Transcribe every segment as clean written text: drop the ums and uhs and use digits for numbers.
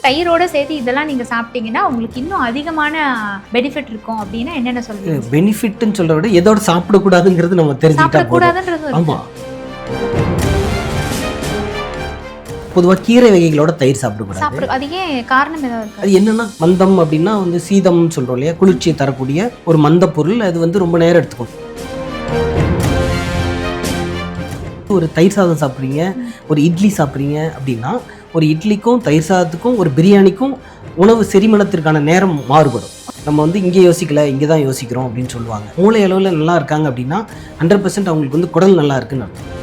தயிரோட சேர்த்து இதெல்லாம் நீங்க சாப்பிட்டீங்கன்னா உங்களுக்கு இன்னும் அதிகமான பெனிஃபிட் இருக்கும் அப்படின்னா என்னென்ன சொல்லுவீங்க? பெனிஃபிட்னு சொல்றத விட எதோட சாப்பிடக்கூடாதுங்கிறது நம்ம தெரிஞ்சுக்கிட்டா போதும். சாப்பிடக்கூடாதுன்றது ஆமா, பொதுவாக கீரை வகைகளோட தயிர் சாப்பிடக்கூடாது. அது ஏன் காரணம் ஏதாவது இருக்கு? அது என்னன்னா மந்தம் அப்படின்னா வந்து சீதம்னு சொல்றோம் இல்லையா, குளிர்ச்சியை தரக்கூடிய ஒரு மந்த பொருள். அது வந்து ரொம்ப நேரம் எடுத்துக்கும். ஒரு தயிர் சாதம் சாப்பிட்றீங்க, ஒரு இட்லி சாப்பிட்றீங்க அப்படின்னா ஒரு இட்லிக்கும் தயிர் சாதத்துக்கும் ஒரு பிரியாணிக்கும் உணவு செரிமானத்திற்கான நேரம் மாறுபடும். நம்ம வந்து இங்கே யோசிக்கல, இங்கே தான் யோசிக்கிறோம் அப்படின்னு சொல்லுவாங்க. மூளை அளவில் நல்லா இருக்காங்க அப்படின்னா 100% அவங்களுக்கு வந்து குடல் நல்லா இருக்குன்னு அர்த்தம்.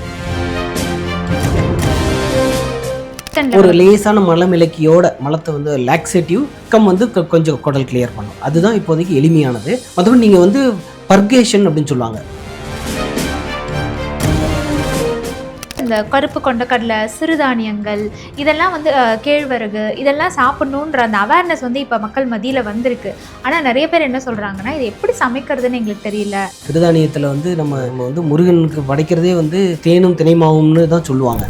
ஒரு லேசான மலமிளக்கியோட மலத்தை வந்து லாக்ஸேட்டிவ் வந்து கொஞ்சம் குடல் கிளியர் பண்ணும். அதுதான் இப்போதைக்கு எளிமையானது. மற்றபடி நீங்கள் வந்து பர்கேஷன் அப்படின்னு சொல்லுவாங்க. இந்த கருப்பு கொண்டக்கடலை, சிறுதானியங்கள், இதெல்லாம் வந்து கேழ்வரகு, இதெல்லாம் சாப்பிடணுன்ற அந்த அவேர்னஸ் வந்து இப்போ மக்கள் மத்தியில் வந்திருக்கு. ஆனால் நிறைய பேர் என்ன சொல்கிறாங்கன்னா, இது எப்படி சமைக்கிறதுன்னு எங்களுக்கு தெரியல. சிறுதானியத்தில் வந்து நம்ம வந்து முருகனுக்கு படைக்கிறதே வந்து தேனும் தினைமாவும்னு தான் சொல்லுவாங்க.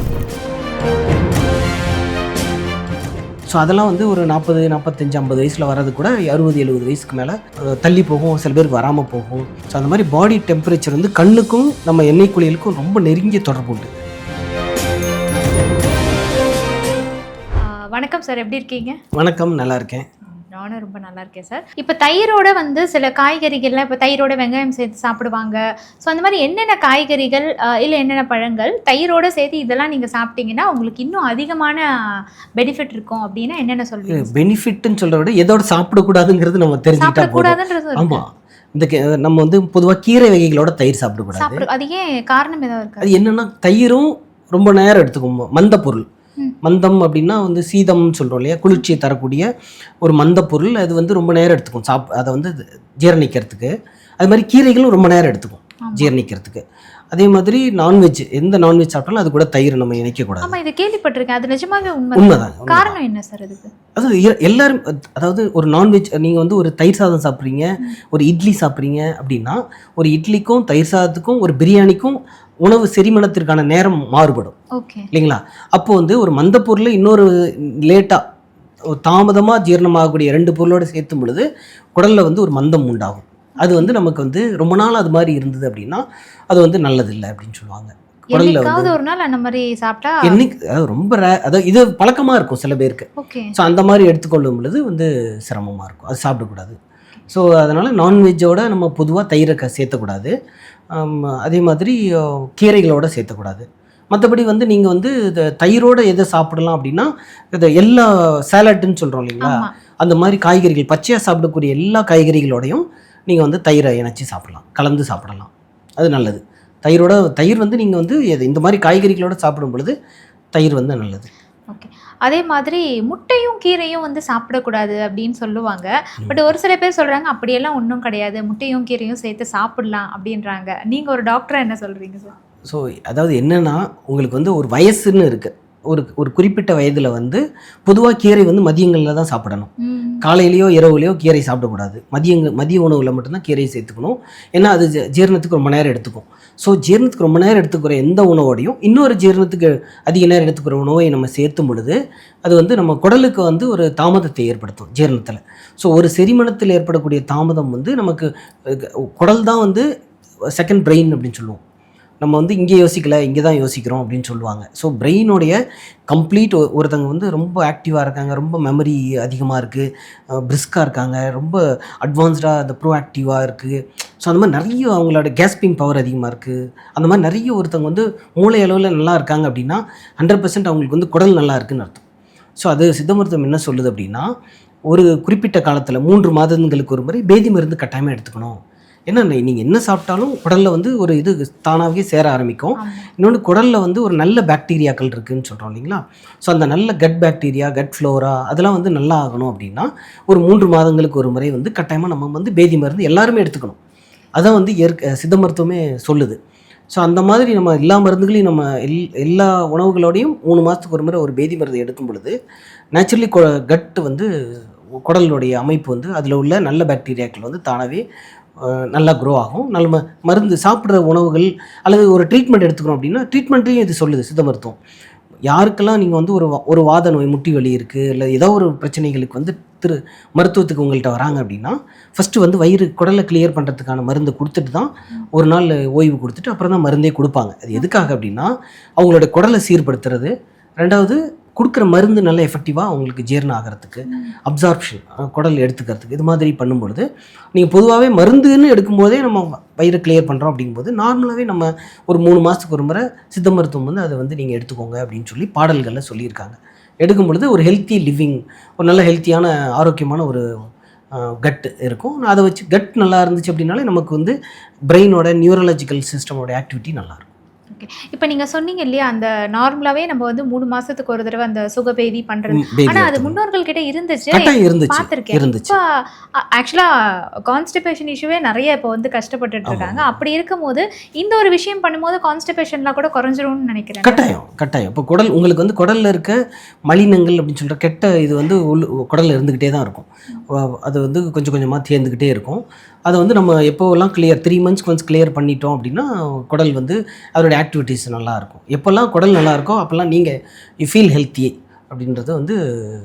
ஸோ அதெல்லாம் வந்து ஒரு 40, 45, 50 வயசில் வர்றது கூட 60, 70 வயசுக்கு மேலே தள்ளி போகும். சில பேருக்கு வராமல் போகும். ஸோ அந்த மாதிரி பாடி டெம்பரேச்சர் வந்து கண்ணுக்கும் நம்ம எண்ணெய் குளியலுக்கும் ரொம்ப நெருங்கிய தொடர்பு உண்டு. வணக்கம் சார், எப்படி இருக்கீங்க? வணக்கம், நல்லா இருக்கேன். நானும் ரொம்ப நல்லா இருக்கேன் சார். இப்போ தயிரோட வந்து சில காய்கறிகள்லாம், இப்போ தயிரோட வெங்காயம் சேர்த்து சாப்பிடுவாங்க. ஸோ அந்த மாதிரி என்னென்ன காய்கறிகள் இல்லை என்னென்ன பழங்கள் தயிரோட சேர்த்து இதெல்லாம் நீங்கள் சாப்பிட்டீங்கன்னா உங்களுக்கு இன்னும் அதிகமான பெனிஃபிட் இருக்கும் அப்படின்னா என்னென்ன சொல்லுவீங்க? பெனிஃபிட்னு சொல்கிறத விட எதோட சாப்பிடக்கூடாதுங்கிறது நம்ம தெரிஞ்சுக்கிட்டா போதும். ஆமாம், இந்த நம்ம வந்து பொதுவாக கீரை வகைகளோட தயிர் சாப்பிடக்கூடாது. அது ஏன் காரணம் ஏதாவது இருக்கு? அது என்னன்னா தயிரும் ரொம்ப நேரம் எடுத்துக்கும். மந்த பொருள். மந்தம் அப்படின்னா வந்து சீதம்னு சொல்கிறோம் இல்லையா, குளிர்ச்சியை தரக்கூடிய ஒரு மந்த பொருள். அது வந்து ரொம்ப நேரம் எடுத்துக்கும் அதை வந்து ஜீரணிக்கிறதுக்கு. அது மாதிரி கீரைகளும் ரொம்ப நேரம் எடுத்துக்கும் ஜீரணிக்கிறதுக்கு. அதே மாதிரி நான்வெஜ், எந்த நான்வெஜ் சாப்பிட்டாலும் அது கூட தயிர் நம்ம இணைக்கக்கூடாது. ஆமாம், இதை கேள்விப்பட்டிருக்கேன். அது நிஜமாவே உண்மைதான். காரணம் என்ன சார் அதுக்கு? அது எல்லாரும், அதாவது ஒரு நான்வெஜ் நீங்கள் வந்து ஒரு தயிர் சாதம் சாப்பிட்றீங்க, ஒரு இட்லி சாப்பிட்றீங்க அப்படின்னா ஒரு இட்லிக்கும் தயிர் சாதத்துக்கும் ஒரு பிரியாணிக்கும் உணவு செரிமானத்திற்கான நேரம் மாறுபடும் இல்லைங்களா? அப்போ வந்து ஒரு மந்த பொருளை இன்னொரு லேட்டாக தாமதமாக ஜீரணமாகக்கூடிய 2 பொருளோடு சேர்த்தும் பொழுது குடலில் வந்து ஒரு மந்தம் உண்டாகும். அது வந்து நமக்கு வந்து ரொம்ப நாள் அது மாதிரி இருந்தது அப்படின்னா அது வந்து நல்லதில்லை அப்படின்னு சொல்லுவாங்க. குடலில் வந்து ஒரு நாள் அந்த மாதிரி சாப்பிட்டா என்னைக்கு ரொம்ப அதாவது இது பழக்கமாக இருக்கும் சில பேருக்கு. ஸோ அந்த மாதிரி எடுத்துக்கொள்ளும் பொழுது வந்து சிரமமாக இருக்கும், அது சாப்பிடக்கூடாது. ஸோ அதனால் நான்வெஜ்ஜோட நம்ம பொதுவாக தயிரை சேர்த்தக்கூடாது. அதே மாதிரி கீரைகளோடு சேர்த்தக்கூடாது. மற்றபடி வந்து நீங்கள் வந்து இந்த தயிரோடு எதை சாப்பிடலாம் அப்படின்னா இந்த எல்லா சாலட்டுன்னு சொல்கிறோம் இல்லைங்களா, அந்த மாதிரி காய்கறிகள், பச்சையாக சாப்பிடக்கூடிய எல்லா காய்கறிகளோடையும் நீங்கள் வந்து தயிரை இணைச்சி சாப்பிடலாம், கலந்து சாப்பிடலாம். அது நல்லது. தயிர் வந்து நீங்கள் வந்து இந்த மாதிரி காய்கறிகளோடு சாப்பிடும் பொழுது தயிர் வந்து நல்லது. ஓகே. அதே மாதிரி முட்டையும் கீரையும் வந்து சாப்பிடக்கூடாது அப்படின்னு சொல்லுவாங்க. பட் ஒரு சில பேர் சொல்கிறாங்க அப்படியெல்லாம் ஒன்றும் கிடையாது, முட்டையும் கீரையும் சேர்த்து சாப்பிடலாம் அப்படின்றாங்க. நீங்கள் ஒரு டாக்டராக என்ன சொல்கிறீங்க சார்? ஸோ அதாவது என்னென்னா, உங்களுக்கு வந்து ஒரு வயசுன்னு இருக்குது. ஒரு குறிப்பிட்ட வயதில் வந்து பொதுவாக கீரை வந்து மதியங்களில் தான் சாப்பிடணும். காலையிலையோ இரவுலையோ கீரை சாப்பிடக்கூடாது. மதிய உணவில் மட்டும்தான் கீரையை சேர்த்துக்கணும். ஏன்னா அது ஜீரணத்துக்கு ரொம்ப நேரம் எடுத்துக்கும். ஸோ ஜீரணத்துக்கு ரொம்ப நேரம் எடுத்துக்கிற எந்த உணவோடையும் இன்னொரு ஜீரணத்துக்கு அதிக நேரம் எடுத்துக்கிற உணவை நம்ம சேர்த்தும் பொழுது அது வந்து நம்ம குடலுக்கு வந்து ஒரு தாமதத்தை ஏற்படுத்தும் ஜீரணத்தில். ஸோ ஒரு செரிமானத்தில் ஏற்படக்கூடிய தாமதம் வந்து நமக்கு குடல் தான் வந்து செகண்ட் பிரெயின் அப்படின்னு சொல்லுவோம். நம்ம வந்து இங்கே யோசிக்கல, இங்கே தான் யோசிக்கிறோம் அப்படின்னு சொல்லுவாங்க. ஸோ பிரெயினுடைய கம்ப்ளீட் ஒருத்தங்க வந்து ரொம்ப ஆக்டிவாக இருக்காங்க, ரொம்ப மெமரி அதிகமாக இருக்குது, பிரிஸ்காக இருக்காங்க, ரொம்ப அட்வான்ஸ்டாக அந்த ப்ரோஆக்டிவாக இருக்குது. ஸோ அந்த மாதிரி நிறைய அவங்களோட கேஸ்பிங் பவர் அதிகமாக இருக்குது. அந்த மாதிரி நிறைய ஒருத்தவங்க வந்து மூளை அளவில் நல்லா இருக்காங்க அப்படின்னா 100% அவங்களுக்கு வந்து குடல் நல்லா இருக்குதுன்னு அர்த்தம். ஸோ அது சித்த மருத்துவம் என்ன சொல்லுது அப்படின்னா, ஒரு குறிப்பிட்ட காலத்தில் 3 மாதங்களுக்கு ஒரு முறை பேதி மருந்து கட்டாயமாக எடுத்துக்கணும். ஏன்னா நீங்கள் என்ன சாப்பிட்டாலும் குடலில் வந்து ஒரு இது தானாகவே சேர ஆரம்பிக்கும். இன்னொன்று குடலில் வந்து ஒரு நல்ல பாக்டீரியாக்கள் இருக்குதுன்னு சொல்கிறோம் இல்லைங்களா. ஸோ அந்த நல்ல கட் பாக்டீரியா, கட் ஃப்ளோரா அதெல்லாம் வந்து நல்லா ஆகணும் அப்படின்னா ஒரு 3 மாதங்களுக்கு ஒரு முறை வந்து கட்டாயமாக நம்ம வந்து பேதி மருந்து எல்லாருமே எடுத்துக்கணும். அதான் வந்து சித்த மருத்துவமே சொல்லுது. ஸோ அந்த மாதிரி நம்ம எல்லா மருந்துகளையும் நம்ம எல்லா உணவுகளோடையும் 3 மாதத்துக்கு ஒரு முறை ஒரு பேதி மருந்து எடுக்கும் பொழுது நேச்சுரலி கட்டு வந்து குடலுடைய அமைப்பு வந்து அதில் உள்ள நல்ல பாக்டீரியாக்கள் வந்து தானாகவே நல்லா க்ரோ ஆகும். நல்ல மருந்து சாப்பிட்ற உணவுகள் அல்லது ஒரு ட்ரீட்மெண்ட் எடுத்துக்கிறோம் அப்படின்னா ட்ரீட்மெண்ட்டையும் இது சொல்லுது சித்த மருத்துவம். யாருக்கெல்லாம் நீங்கள் வந்து ஒரு வாத நோய், முட்டி வலி இருக்குது, இல்லை ஏதோ ஒரு பிரச்சனைகளுக்கு வந்து மருத்துவத்துக்கு உங்கள்கிட்ட வராங்க அப்படின்னா, ஃபஸ்ட்டு வந்து குடலை கிளியர் பண்ணுறதுக்கான மருந்து கொடுத்துட்டு தான் ஒரு நாள் ஓய்வு கொடுத்துட்டு அப்புறம் தான் மருந்தே கொடுப்பாங்க. அது எதுக்காக அப்படின்னா, அவங்களோட குடலை சீர்படுத்துறது, ரெண்டாவது கொடுக்குற மருந்து நல்ல எஃபெக்டிவாக அவங்களுக்கு ஜீரணம் ஆகிறதுக்கு, அப்சார்ப்ஷன், குடல் எடுத்துக்கிறதுக்கு, இது மாதிரி பண்ணும்பொழுது நீங்கள் பொதுவாகவே மருந்துன்னு எடுக்கும்போதே நம்ம வயிறை கிளியர் பண்ணுறோம் அப்படிங்கும்போது நார்மலாகவே நம்ம ஒரு 3 மாதத்துக்கு ஒரு முறை சித்த மருத்துவம் வந்து அதை வந்து நீங்கள் எடுத்துக்கோங்க அப்படின்னு சொல்லி பாடல்களில் சொல்லியிருக்காங்க. எடுக்கும் பொழுது ஒரு ஹெல்த்தி லிவிங், ஒரு நல்ல ஹெல்த்தியான ஆரோக்கியமான ஒரு கட் இருக்கும். அதை வச்சு கட் நல்லா இருந்துச்சு அப்படின்னாலே நமக்கு வந்து பிரெயினோட நியூரலாஜிக்கல் சிஸ்டமோட ஆக்டிவிட்டி நல்லாயிருக்கும். ஓகே. இப்போ நீங்கள் சொன்னீங்க இல்லையா, அந்த நார்மலாகவே நம்ம வந்து 3 மாதத்துக்கு ஒரு தடவை அந்த சுகபேதி பண்ணுறது, ஆனால் அது முன்னோர்கள் கிட்ட இருந்துச்சு, பார்த்துருக்கேன். இப்போ ஆக்சுவலாக கான்ஸ்டிபேஷன் இஷ்யூவே நிறைய இப்போ வந்து கஷ்டப்பட்டுட்டு இருக்காங்க. அப்படி இருக்கும்போது இந்த ஒரு விஷயம் பண்ணும்போது கான்ஸ்டிபேஷன்லாம் கூட குறைஞ்சிரும்னு நினைக்கிறேன். கட்டாயம். இப்போ குடல் உங்களுக்கு வந்து குடலில் இருக்க மலினங்கள் அப்படின்னு சொல்கிற கெட்ட இது வந்து குடலில் இருந்துக்கிட்டே தான் இருக்கும். அது வந்து கொஞ்சம் கொஞ்சமாக தேர்ந்துக்கிட்டே இருக்கும். அதை வந்து நம்ம எப்போவெல்லாம் 3 months ஒன்ஸ் கிளியர் பண்ணிட்டோம் அப்படின்னா குடல் வந்து அதோடைய ஆக்டிவிட்டீஸ் நல்லாயிருக்கும். எப்போல்லாம் குடல் நல்லாயிருக்கோ அப்போல்லாம் நீங்கள் யூ ஃபீல் ஹெல்த்தி அப்படின்றது வந்து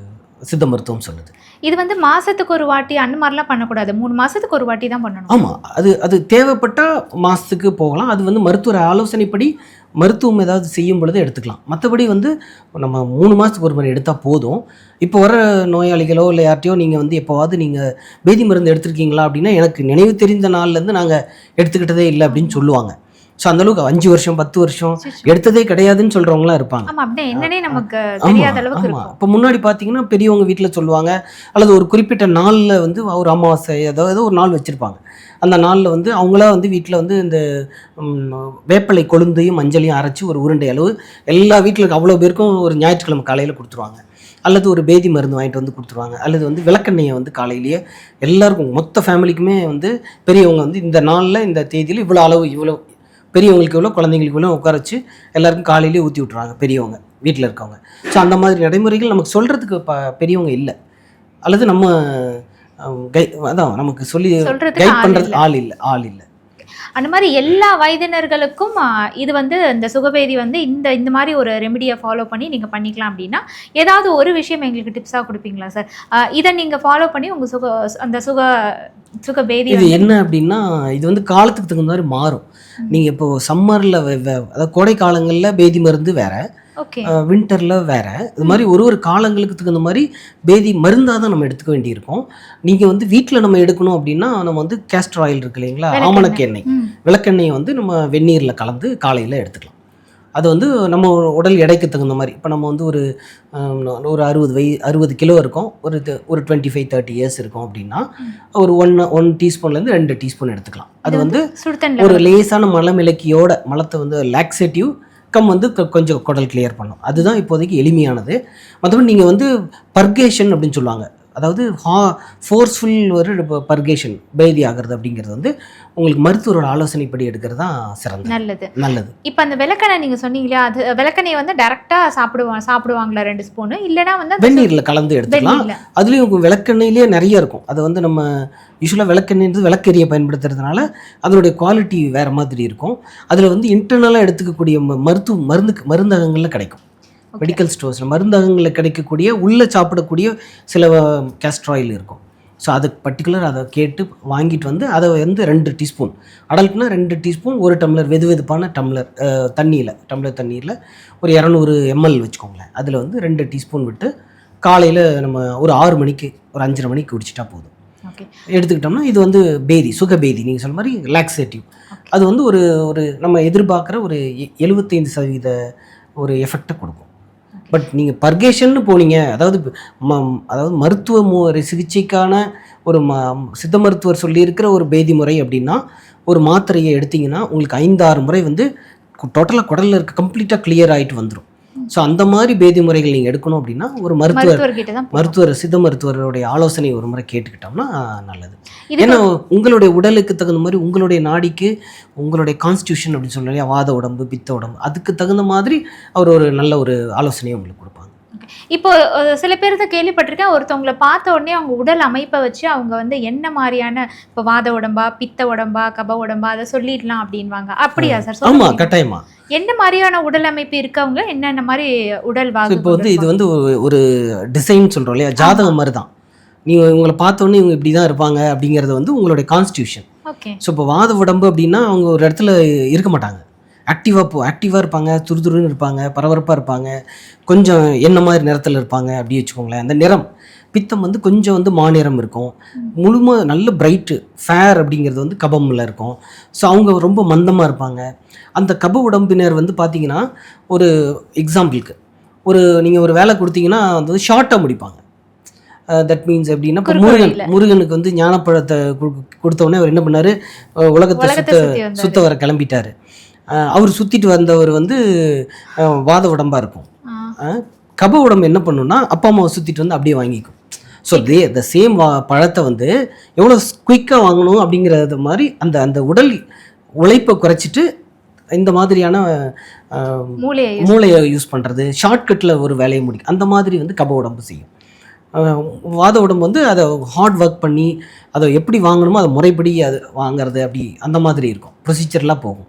சித்த மருத்துவம் சொல்லுது. இது வந்து மாதத்துக்கு ஒரு வாட்டி அந்த மாதிரிலாம் பண்ணக்கூடாது, 3 மாதத்துக்கு ஒரு வாட்டி தான் பண்ணணும். ஆமாம், அது தேவைப்பட்டால் மாதத்துக்கு போகலாம். அது வந்து மருத்துவ ஆலோசனைப்படி மருத்துவம் ஏதாவது செய்யும் பொழுது எடுத்துக்கலாம். மற்றபடி வந்து நம்ம 3 மாதத்துக்கு ஒரு முறை எடுத்தால் போதும். இப்போ வர நோயாளிகளோ இல்லை யார்ட்டையோ நீங்கள் வந்து எப்போவாவது நீங்கள் பேதி மருந்து எடுத்துருக்கீங்களா அப்படின்னா, எனக்கு நினைவு தெரிந்த நாள்லேருந்து நாங்கள் எடுத்துக்கிட்டதே இல்லை அப்படின்னு சொல்லுவாங்க. ஸோ அந்தளவுக்கு 5 வருஷம் 10 வருஷம் எடுத்ததே கிடையாதுன்னு சொல்கிறவங்களாம் இருப்பாங்க. இப்போ முன்னாடி பார்த்தீங்கன்னா பெரியவங்க வீட்டில் சொல்லுவாங்க, அல்லது ஒரு குறிப்பிட்ட நாளில் வந்து ஒரு அமாவாசை ஏதோ ஒரு நாள் வச்சுருப்பாங்க. அந்த நாளில் வந்து அவங்களா வந்து வீட்டில் வந்து இந்த வேப்பிலை கொழுந்தையும் மஞ்சளையும் அரைச்சி ஒரு உருண்டை அளவு எல்லா வீட்டில் அவ்வளோ பேருக்கும் ஒரு ஞாயிற்றுக்கிழமை காலையில் கொடுத்துருவாங்க. அல்லது ஒரு பேதி மருந்து வாங்கிட்டு வந்து கொடுத்துருவாங்க. அல்லது வந்து விளக்கெண்ணெயை வந்து காலையிலேயே எல்லாருக்கும் மொத்த ஃபேமிலிக்குமே வந்து பெரியவங்க வந்து இந்த நாளில் இந்த தேதியில் இவ்வளோ அளவு, இவ்வளோ பெரியவங்களுக்கு இவ்வளோ, குழந்தைங்களுக்கு இவ்வளோ உட்கார வச்சு எல்லாருக்கும் காலையிலேயே ஊற்றி விட்ருவாங்க பெரியவங்க வீட்டில் இருக்கவங்க. ஸோ அந்த மாதிரி நடைமுறைகள் நமக்கு சொல்கிறதுக்கு பெரியவங்க இல்லை, அல்லது நம்ம அதான் நமக்கு சொல்லி கைட் பண்ணுறது ஆள் இல்லை. அந்த மாதிரி எல்லா வயதினர்களுக்கும் இது வந்து இந்த சுகபேதி வந்து இந்த மாதிரி ஒரு ரெமிடியை ஃபாலோ பண்ணி நீங்கள் பண்ணிக்கலாம் அப்படின்னா ஏதாவது ஒரு விஷயம் எங்களுக்கு டிப்ஸாக கொடுப்பீங்களா சார்? இதை நீங்கள் ஃபாலோ பண்ணி உங்கள் சுகபேதி இது என்ன அப்படின்னா, இது வந்து காலத்துக்கு தகுந்த மாதிரி மாறும். நீங்கள் இப்போ சம்மரில் அதாவது கோடை காலங்களில் பேதி மருந்து வேறு, வின்டரில் வேறு, இது மாதிரி ஒரு காலங்களுக்கு தகுந்த மாதிரி பேதி மருந்தாக தான் நம்ம எடுத்துக்க வேண்டியிருக்கும். நீங்கள் வந்து வீட்டில் நம்ம எடுக்கணும் அப்படின்னா நம்ம வந்து கேஸ்டர் ஆயில் இருக்கு இல்லைங்களா, ஆமணக்கு எண்ணெய், விளக்கெண்ணெயை வந்து நம்ம வெந்நீரில் கலந்து காலையில் எடுத்துக்கலாம். அது வந்து நம்ம உடல் எடைக்கு தகுந்த மாதிரி, இப்போ நம்ம வந்து ஒரு 60 கிலோ இருக்கும், ஒரு 25-30 இயர்ஸ் இருக்கும் அப்படின்னா ஒரு 1 டீஸ்பூன்லேருந்து 2 டீஸ்பூன் எடுத்துக்கலாம். அது வந்து ஒரு லேசான மலமிளக்கியோட மலத்தை வந்து லாக்ஸேட்டிவ் வந்து கொஞ்சம் குடல் கிளியர் பண்ணும். அதுதான் இப்போதைக்கு எளிமையானது. மற்றபடி நீங்கள் வந்து பர்கேஷன் அப்படின்னு சொல்லுவாங்க, அதாவது ஃபோர்ஸ்ஃபுல் ஒரு பர்கேஷன் பேதி ஆகிறது அப்படிங்கிறது வந்து உங்களுக்கு மருத்துவரோட ஆலோசனைப்படி எடுக்கிறது தான் நல்லது. இப்போ அந்த விளக்கெண்ணெய் நீங்கள் சொன்னீங்களா, அது விளக்கெண்ணெய் வந்து டேரெக்டாக சாப்பிடுவாங்களா 2 ஸ்பூனு, இல்லைனா வந்து வெந்நீரில் கலந்து எடுத்துக்கலாம். அதுலேயும் விளக்கெண்ணெயிலேயே நிறைய இருக்கும். அது வந்து நம்ம யூஸ்வலாக விளக்கெண்ணெய் விளக்கெரியை பயன்படுத்துறதுனால அதனுடைய குவாலிட்டி வேறு மாதிரி இருக்கும். அதில் வந்து இன்டர்னலாக எடுத்துக்கக்கூடிய மருந்தகங்களில் கிடைக்கும். மெடிக்கல் ஸ்டோர்ஸில் மருந்தகங்களில் கிடைக்கக்கூடிய உள்ளே சாப்பிடக்கூடிய சில கேஸ்டர் ஆயில் இருக்கும். ஸோ அதுக்கு பர்டிகுலர் அதை கேட்டு வாங்கிட்டு வந்து அதை வந்து 2 டீஸ்பூன், அடல்ட்னா 2 டீஸ்பூன், 1 டம்ளர் வெதுவெதுப்பான டம்ளர் தண்ணியில் ஒரு 200 ml வச்சுக்கோங்களேன். அதில் வந்து 2 டீஸ்பூன் விட்டு காலையில் நம்ம ஒரு 6 மணிக்கு ஒரு 5:30 மணிக்கு குடிச்சிட்டா போதும். எடுத்துக்கிட்டோம்னா இது வந்து சுகபேதி நீங்கள் சொல்ல மாதிரி லாக்ஸேட்டிவ். அது வந்து ஒரு நம்ம எதிர்பார்க்குற ஒரு 75% ஒரு எஃபெக்டை கொடுக்கும். பட் நீங்கள் பர்கேஷன்னு போனீங்க, அதாவது மருத்துவ சிகிச்சைக்கான ஒரு சித்த மருத்துவர் சொல்லியிருக்கிற ஒரு பேதி முறை அப்படின்னா ஒரு மாத்திரையை எடுத்திங்கன்னா உங்களுக்கு 5-6 முறை வந்து டோட்டலாக குடலில் இருக்க கம்ப்ளீட்டாக கிளியர் ஆகிட்டு வந்துடும். ஸோ அந்த மாதிரி பேதி முறைகள் நீங்கள் எடுக்கணும் அப்படின்னா ஒரு மருத்துவர் சித்த மருத்துவருடைய ஆலோசனை ஒரு முறை கேட்டுக்கிட்டோம்னா நல்லது. ஏன்னா உங்களுடைய உடலுக்கு தகுந்த மாதிரி, உங்களுடைய நாடிக்கு, உங்களுடைய கான்ஸ்டியூஷன் அப்படின்னு சொல்லலையா, வாத உடம்பு, பித்த உடம்பு, அதுக்கு தகுந்த மாதிரி அவர் ஒரு நல்ல ஒரு ஆலோசனையை உங்களுக்கு கொடுப்பாங்க. இப்போ சில பேர் தான் கேள்விப்பட்டிருக்கேன், ஒருத்தவங்களை பார்த்த உடனே அவங்க உடல் அமைப்பை வச்சு அவங்க வந்து என்ன மாதிரியான இப்போ வாத உடம்பா, பித்த உடம்பா, கப உடம்பா அதை சொல்லிடலாம் அப்படின்வாங்க. அப்படியா சார்? ஆமா, கட்டாயமா. என்ன மாதிரியான உடல் அமைப்பு இருக்கவங்க என்னென்ன மாதிரி உடல் வாகு? இப்போ வந்து இது வந்து ஒரு டிசைன் சொல்றோம் இல்லையா, ஜாதகம் மாதிரி தான். நீங்க உங்களை பார்த்தோன்னே இவங்க இப்படி தான் இருப்பாங்க அப்படிங்கிறது வந்து உங்களுடைய கான்ஸ்டியூஷன். ஓகே. ஸோ இப்போ வாத உடம்பு அப்படின்னா அவங்க ஒரு இடத்துல இருக்க மாட்டாங்க, ஆக்டிவாக இருப்பாங்க, துருதுருன்னு இருப்பாங்க, பரபரப்பாக இருப்பாங்க, கொஞ்சம் என்ன மாதிரி நிறத்தில் இருப்பாங்க அப்படி வச்சுக்கோங்களேன். அந்த நிறம் பித்தம் வந்து கொஞ்சம் வந்து மாநிறம் இருக்கும், நல்ல பிரைட்டு ஃபேர் அப்படிங்கிறது வந்து கபமில் இருக்கும். ஸோ அவங்க ரொம்ப மந்தமாக இருப்பாங்க. அந்த கப உடம்பினர் வந்து பார்த்தீங்கன்னா, ஒரு எக்ஸாம்பிளுக்கு நீங்கள் ஒரு வேலை கொடுத்தீங்கன்னா வந்து ஷார்ட்டாக முடிப்பாங்க. தட் மீன்ஸ் எப்படின்னா, இப்போ முருகனுக்கு வந்து ஞானப்பழத்தை கொடுத்தோடனே அவர் என்ன பண்ணார், உலகத்தை சுத்த வர கிளம்பிட்டார். அவர் சுற்றிட்டு வந்தவர் வந்து வாத உடம்பாக இருக்கும். கப உடம்பு என்ன பண்ணுன்னா, அப்பா அம்மாவை சுற்றிட்டு வந்து அப்படியே வாங்கிக்கும். ஸோ த சேம் பழத்தை வந்து எவ்வளோ குயிக்காக வாங்கணும் அப்படிங்கிறது மாதிரி அந்த உடல் உழைப்பை குறைச்சிட்டு இந்த மாதிரியான மூளையை யூஸ் பண்ணுறது, ஷார்ட்கட்டில் ஒரு வேலையை முடிக்கும். அந்த மாதிரி வந்து கப உடம்பு செய்யும். வாத உடம்பு வந்து அதை ஹார்ட் ஒர்க் பண்ணி அதை எப்படி வாங்கணுமோ அதை முறைப்படி அது வாங்கிறது, அப்படி அந்த மாதிரி இருக்கும், ப்ரொசீஜர்லாம் போகும்.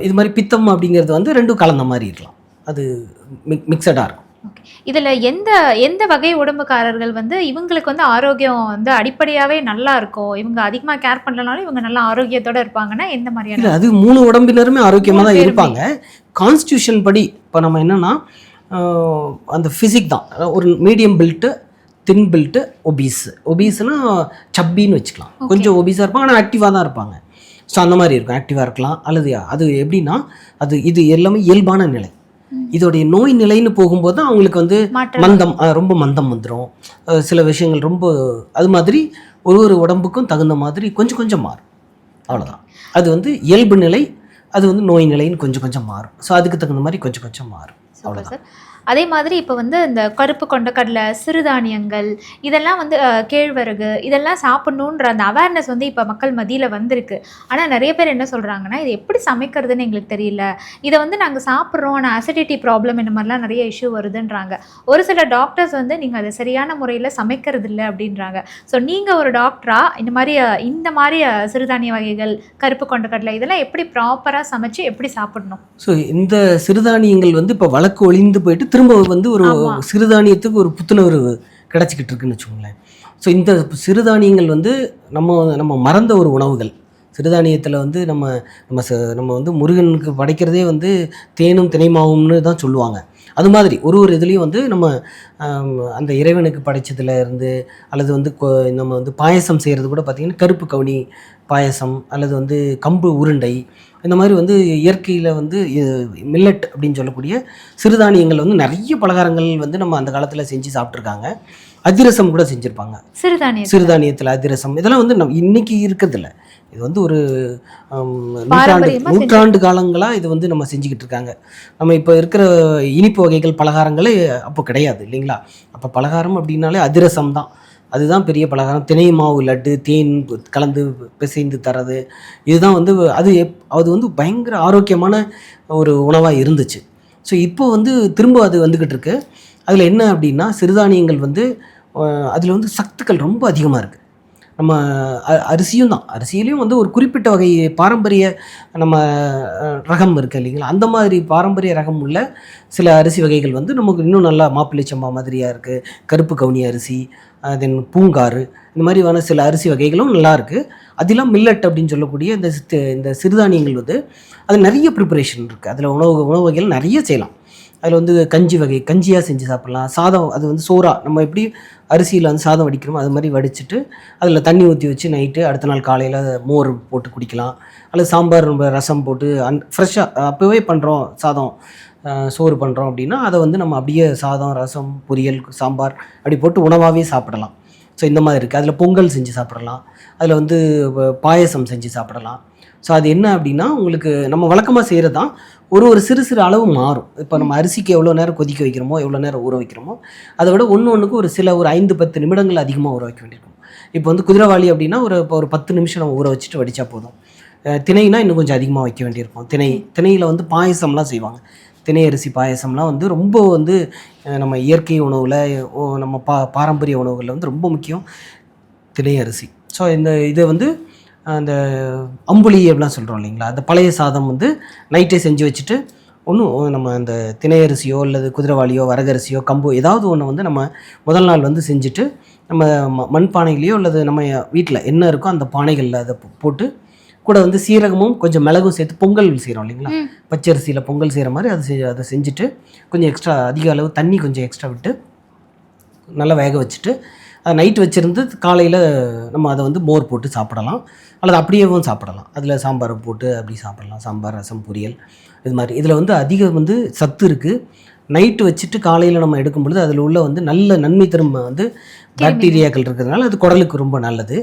இது மாதிரி பித்தம் அப்படிங்கிறது வந்து ரெண்டும் கலந்த மாதிரி இருக்கலாம், அது மிக்சடாக இருக்கும். ஓகே. இதில் எந்த வகை உடம்புக்காரர்கள் வந்து இவங்களுக்கு வந்து ஆரோக்கியம் வந்து அடிப்படையாகவே நல்லா இருக்கும், இவங்க அதிகமாக கேர் பண்ணலனாலும் இவங்க நல்லா ஆரோக்கியத்தோடு இருப்பாங்கன்னா எந்த மாதிரியான? இல்லை, அது 3 உடம்பினருமே ஆரோக்கியமாக தான் இருப்பாங்க. கான்ஸ்டியூஷன் படி இப்போ நம்ம என்னென்னா, அந்த ஃபிசிக் தான், ஒரு மீடியம் பில்ட்டு, தின் பில்ட்டு, ஒபீஸ்னா சப்பின்னு வச்சுக்கலாம். கொஞ்சம் ஒபீஸாக இருப்பாங்க ஆனால் ஆக்டிவாக தான் இருப்பாங்க. ஸோ அந்த மாதிரி இருக்கும், ஆக்டிவாக இருக்கலாம். அல்லது அது எப்படின்னா, இது எல்லாமே இயல்பான நிலை. இதோடைய நோய் நிலைன்னு போகும்போது தான் அவங்களுக்கு வந்து மந்தம், ரொம்ப மந்தம் வந்துடும். சில விஷயங்கள் ரொம்ப அது மாதிரி ஒரு உடம்புக்கும் தகுந்த மாதிரி கொஞ்சம் கொஞ்சம் மாறும், அவ்வளோதான். அது வந்து இயல்பு நிலை, அது வந்து நோய் நிலைன்னு கொஞ்சம் கொஞ்சம் மாறும். ஸோ அதுக்கு தகுந்த மாதிரி கொஞ்சம் கொஞ்சம் மாறும், அவ்வளோதான். அதே மாதிரி இப்போ வந்து இந்த கருப்பு கொண்டக்கடலை, சிறுதானியங்கள், இதெல்லாம் வந்து கேழ்வரகு, இதெல்லாம் சாப்பிட்ணுன்ற அந்த அவேர்னஸ் வந்து இப்போ மக்கள் மத்தியில் வந்திருக்கு. ஆனால் நிறைய பேர் என்ன சொல்கிறாங்கன்னா, இது எப்படி சமைக்கிறதுன்னு எங்களுக்கு தெரியல, இதை வந்து நாங்கள் சாப்பிட்றோம் ஆனால் அசிடிட்டி ப்ராப்ளம் இந்த மாதிரிலாம் நிறைய இஷ்யூ வருதுன்றாங்க. ஒரு சில டாக்டர்ஸ் வந்து நீங்கள் அதை சரியான முறையில் சமைக்கிறது இல்லை அப்படின்றாங்க. ஸோ நீங்கள் ஒரு டாக்டராக இந்த மாதிரி சிறுதானிய வகைகள், கருப்பு கொண்டக்கடலை, இதெல்லாம் எப்படி ப்ராப்பராக சமைச்சு எப்படி சாப்பிடணும்? ஸோ இந்த சிறுதானியங்கள் வந்து இப்போ வழக்கு ஒழிந்து போயிட்டு திரும்ப வந்து ஒரு சிறுதானியத்துக்கு ஒரு புத்துணர்வு கிடச்சிக்கிட்டு இருக்குன்னு வச்சுக்கோங்களேன். ஸோ இந்த சிறுதானியங்கள் வந்து நம்ம மறந்த ஒரு உணவுகள். சிறுதானியத்தில் வந்து நம்ம வந்து முருகனுக்கு படைக்கிறதே வந்து தேனும் தினைமாவும்னு தான் சொல்லுவாங்க. அது மாதிரி ஒரு இதுலேயும் வந்து நம்ம அந்த இறைவனுக்கு படைச்சதுல இருந்து, அல்லது வந்து நம்ம வந்து பாயசம் செய்கிறது கூட பார்த்திங்கன்னா கருப்பு கவுனி பாயசம், அல்லது வந்து கம்பு உருண்டை, இந்த மாதிரி வந்து இயற்கையில் வந்து மில்லட் அப்படின்னு சொல்லக்கூடிய சிறுதானியங்கள் வந்து நிறைய பலகாரங்கள் வந்து நம்ம அந்த காலத்தில் செஞ்சு சாப்பிட்ருக்காங்க. அதிரசம் கூட செஞ்சுருப்பாங்க சிறுதானியத்தில். அதிரசம் இதெல்லாம் வந்து நம்ம இன்னைக்கு இருக்கிறதில்ல, இது வந்து ஒரு நூற்றாண்டு காலங்களாக இது வந்து நம்ம செஞ்சுக்கிட்டு இருக்காங்க. நம்ம இப்போ இருக்கிற இனிப்பு வகைகள் பலகாரங்களே அப்போ கிடையாது இல்லைங்களா. அப்போ பலகாரம் அப்படின்னாலே அதிரசம் தான், அதுதான் பெரிய பலகாரம். தினை மாவு லட்டு, தேன் கலந்து பிசைந்து தரது, இதுதான் வந்து அது வந்து பயங்கர ஆரோக்கியமான ஒரு உணவாக இருந்துச்சு. ஸோ இப்போ வந்து திரும்ப அது வந்துக்கிட்டு இருக்கு. அதில் என்ன அப்படின்னா, சிறுதானியங்கள் வந்து அதில் வந்து சத்துக்கள் ரொம்ப அதிகமாக இருக்குது. நம்ம அரிசியும் தான், அரிசியிலையும் வந்து ஒரு குறிப்பிட்ட வகை பாரம்பரிய நம்ம ரகம் இருக்குது இல்லைங்களா. அந்த மாதிரி பாரம்பரிய ரகம் உள்ள சில அரிசி வகைகள் வந்து நமக்கு இன்னும் நல்லா மாப்பிள்ளை சம்பா மாதிரியாக இருக்குது. கருப்பு கவுனி அரிசி, தென் பூங்காறு, இந்த மாதிரியான சில அரிசி வகைகளும் நல்லா இருக்குது. அதெல்லாம் மில்லட் அப்படின்னு சொல்லக்கூடிய இந்த சிறுதானியங்கள் வந்து அது நிறைய ப்ரிப்பரேஷன் இருக்குது. அதில் உணவு வகைகள் நிறைய செய்யலாம். அதில் வந்து கஞ்சியாக செஞ்சு சாப்பிட்லாம். சாதம், அது வந்து சோறா நம்ம எப்படி அரிசியில் வந்து சாதம் வடிக்கிறோமோ அது மாதிரி வடிச்சிட்டு அதில் தண்ணி ஊற்றி வச்சு நைட்டு அடுத்த நாள் காலையில் மோர் போட்டு குடிக்கலாம். அல்லது சாம்பார், ரசம் போட்டு ஃப்ரெஷ்ஷாக அப்போவே பண்ணுறோம் சாதம், சோறு பண்ணுறோம் அப்படின்னா அதை வந்து நம்ம அப்படியே சாதம், ரசம், பொரியல், சாம்பார் அப்படி போட்டு உணவாகவே சாப்பிடலாம். ஸோ இந்த மாதிரி இருக்குது. அதில் பொங்கல் செஞ்சு சாப்பிடலாம், அதில் வந்து பாயசம் செஞ்சு சாப்பிடலாம். ஸோ அது என்ன அப்படின்னா, உங்களுக்கு நம்ம வழக்கமாக செய்கிறது தான் ஒரு சிறு அளவு மாறும். இப்போ நம்ம அரிசிக்கு எவ்வளோ நேரம் கொதிக்க வைக்கிறோமோ, எவ்வளோ நேரம் ஊற வைக்கிறோமோ, அதை விட ஒன்றுக்கு ஒரு 5-10 நிமிடங்கள் அதிகமாக ஊற வைக்க வேண்டியிருக்கும். இப்போ வந்து குதிரைவாளி அப்படின்னா ஒரு 10 நிமிஷம் நம்ம ஊற வச்சுட்டு வடித்தா போதும். திணைனா இன்னும் கொஞ்சம் அதிகமாக வைக்க வேண்டியிருக்கும். திணையில் வந்து பாயசம்லாம் செய்வாங்க. திணை அரிசி பாயசம்லாம் வந்து ரொம்ப வந்து நம்ம இயற்கை உணவில் நம்ம பாரம்பரிய உணவுகளில் வந்து ரொம்ப முக்கியம் திணை அரிசி. ஸோ இதை வந்து அந்த அம்புலி அப்படிலாம் சொல்கிறோம் இல்லைங்களா, அந்த பழைய சாதம் வந்து நைட்டே செஞ்சு வச்சுட்டு ஒன்றும் நம்ம அந்த திணை அரிசியோ அல்லது குதிரைவாளியோ வரகரிசியோ கம்போ ஏதாவது ஒன்று வந்து நம்ம முதல் நாள் வந்து செஞ்சுட்டு நம்ம மண்பானைகளையோ அல்லது நம்ம வீட்டில் என்ன இருக்கோ அந்த பானைகளில் அதை போட்டு கூட வந்து சீரகமும் கொஞ்சம் மிளகும் சேர்த்து பொங்கல் செய்கிறோம் இல்லைங்களா, பச்சரிசியில் பொங்கல் செய்கிற மாதிரி அதை செஞ்சுட்டு கொஞ்சம் எக்ஸ்ட்ரா அதிக அளவு தண்ணி கொஞ்சம் எக்ஸ்ட்ரா விட்டு நல்லா வேக வச்சுட்டு அதை நைட்டு வச்சுருந்து காலையில் நம்ம அதை வந்து மோர் போட்டு சாப்பிடலாம் அல்லது அப்படியேவும் சாப்பிடலாம். அதில் சாம்பார் போட்டு அப்படி சாப்பிடலாம். சாம்பார், ரசம், பொரியல் இது மாதிரி. இதில் வந்து அதிக வந்து சத்து இருக்குது. நைட்டு வச்சுட்டு காலையில் நம்ம எடுக்கும் பொழுது அதில் உள்ள வந்து நல்ல நன்மை தரும் வந்து பாக்டீரியாக்கள் இருக்கிறதுனால அது குடலுக்கு ரொம்ப நல்லது.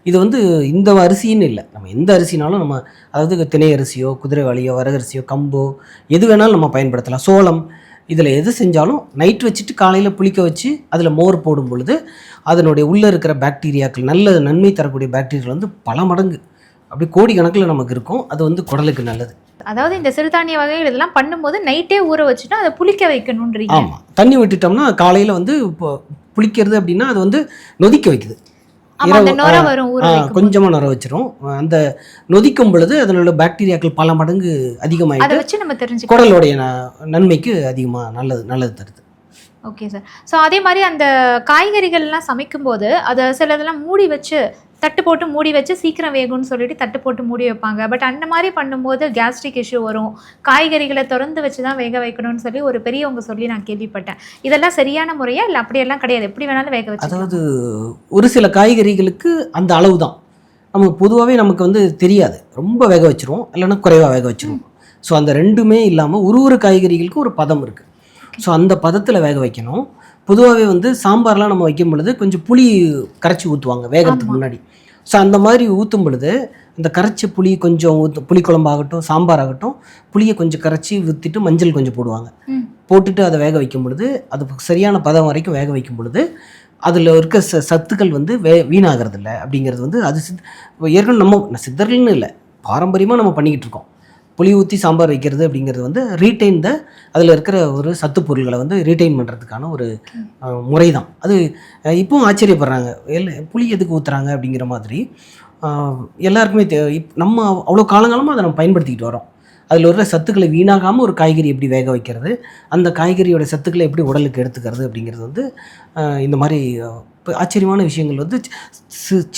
இது வந்து இந்த அரிசின்னு இல்லை, நம்ம எந்த அரிசினாலும் நம்ம அதாவது திணை அரிசியோ குதிரைவாளியோ வரகரிசியோ கம்போ எது வேணாலும் நம்ம பயன்படுத்தலாம். சோளம் இதில் எது செஞ்சாலும் நைட் வச்சுட்டு காலையில் புளிக்க வச்சு அதில் மோர் போடும் பொழுது அதனுடைய உள்ளே இருக்கிற பாக்டீரியாக்கள் நல்ல நன்மை தரக்கூடிய பாக்டீரியா வந்து பல மடங்கு அப்படி கோடிக்கணக்கில் நமக்கு இருக்கும். அது வந்து குடலுக்கு நல்லது. அதாவது இந்த சிறுதானிய வகைகள் இதெல்லாம் பண்ணும்போது நைட்டே ஊற வச்சுட்டு அதை புளிக்க வைக்கணுன்றீங்க. ஆமாம், தண்ணி விட்டுட்டோம்னா காலையில் வந்து இப்போ புளிக்கிறது அப்படின்னா அது வந்து நொதிக்க வைக்குது. கொஞ்சமாக நுர வச்சிரும். அந்த நொதிக்கும் பொழுது அதனோட பாக்டீரியாக்கள் பல மடங்கு அதிகமாகிட்டு குடலுடைய நன்மைக்கு அதிகமாக நல்லது தருது. Okay sir. ஸோ அதே மாதிரி அந்த காய்கறிகள்லாம் சமைக்கும் போது அதை சிலதெல்லாம் மூடி வச்சு தட்டு போட்டு மூடி வச்சு சீக்கிரம் வேகும்னு சொல்லிட்டு தட்டு போட்டு மூடி வைப்பாங்க. பட் அந்த மாதிரி பண்ணும்போது கேஸ்ட்ரிக் இஷ்யூ வரும். காய்கறிகளை திறந்து வச்சு தான் வேக வைக்கணும்னு சொல்லி ஒரு பெரியவங்க சொல்லி நான் கேள்விப்பட்டேன். இதெல்லாம் சரியான முறையா இல்லை அப்படியெல்லாம் கிடையாது, எப்படி வேணாலும் வேக வச்சு? அதாவது ஒரு சில காய்கறிகளுக்கு அந்த அளவு தான் நமக்கு பொதுவாகவே நமக்கு வந்து தெரியாது. ரொம்ப வேக வச்சிருவோம் இல்லைன்னா குறைவாக வேக வச்சிருவோம். ஸோ அந்த ரெண்டுமே இல்லாமல் ஒரு காய்கறிகளுக்கு ஒரு பதம் இருக்குது. ஸோ அந்த பதத்தில் வேக வைக்கணும். பொதுவாகவே வந்து சாம்பார்லாம் நம்ம வைக்கும் பொழுது கொஞ்சம் புளி கரைச்சி ஊற்றுவாங்க வேகிறதுக்கு முன்னாடி. ஸோ அந்த மாதிரி ஊற்றும் பொழுது அந்த கரைச்சி புளி கொஞ்சம் புளி குழம்பாகட்டும் சாம்பார் ஆகட்டும் புளியை கொஞ்சம் கரைச்சி ஊற்றிட்டு மஞ்சள் கொஞ்சம் போடுவாங்க. போட்டுட்டு அதை வேக வைக்கும் பொழுது அது சரியான பதம் வரைக்கும் வேக வைக்கும் பொழுது அதில் இருக்க சத்துக்கள் வந்து வீணாகிறது இல்லை அப்படிங்கிறது வந்து அது ஏற்கனவே நம்ம சித்தர்கள்னு இல்லை, பாரம்பரியமாக நம்ம பண்ணிக்கிட்டு இருக்கோம். புளி ஊற்றி சாம்பார் வைக்கிறது அப்படிங்கிறது வந்து ரீட்டைன் அதில் இருக்கிற ஒரு சத்து பொருள்களை வந்து ரீட்டைன் பண்ணுறதுக்கான ஒரு முறை தான். அது இப்போவும் ஆச்சரியப்படுறாங்க, புளி எதுக்கு ஊற்றுறாங்க அப்படிங்கிற மாதிரி. எல்லாருக்குமே நம்ம அவ்வளோ காலங்காலமாக அதை நம்ம பயன்படுத்திக்கிட்டு வரோம். அதில் ஒரு சத்துக்களை வீணாகாமல் ஒரு காய்கறி எப்படி வேக வைக்கிறது, அந்த காய்கறியோட சத்துக்களை எப்படி உடலுக்கு எடுத்துக்கிறது அப்படிங்கிறது வந்து இந்த மாதிரி ஆச்சரியமான விஷயங்கள் வந்து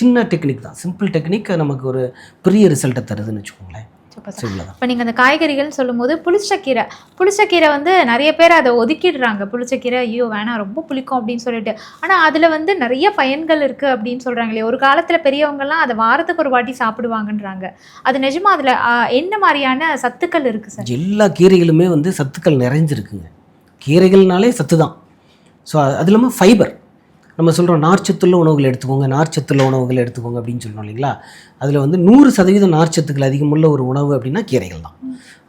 சின்ன டெக்னிக் தான், சிம்பிள் டெக்னிக் நமக்கு ஒரு பெரிய ரிசல்ட்டை தருதுன்னு வச்சுக்கோங்களேன். இப்போ நீங்கள் அந்த காய்கறிகள்னு சொல்லும்போது புளிச்சக்கீரை வந்து நிறைய பேர் அதை ஒதுக்கிடுறாங்க. புளிச்சக்கீரை ஐயோ வேணாம் ரொம்ப புளிக்கும் அப்படின்னு சொல்லிட்டு. ஆனால் அதில் வந்து நிறைய பயன்கள் இருக்குது அப்படின்னு சொல்கிறாங்களே. ஒரு காலத்தில் பெரியவங்கலாம் அதை வாரத்துக்கு ஒரு வாட்டி சாப்பிடுவாங்கன்றாங்க. அது நிஜமா அதில் என்ன மாதிரியான சத்துக்கள் இருக்குது சார்? எல்லா கீரைகளுமே வந்து சத்துக்கள் நிறைஞ்சிருக்குங்க. கீரைகள்னாலே சத்து தான். ஸோ அது இல்லாமல் ஃபைபர் நம்ம சொல்கிறோம், நார்ச்சத்துள்ள உணவுகள் எடுத்துக்கோங்க அப்படின்னு சொல்கிறோம் இல்லைங்களா. அதில் வந்து 100% நார்ச்சத்துக்கள் அதிகமுள்ள ஒரு உணவு அப்படின்னா கீரைகள் தான்.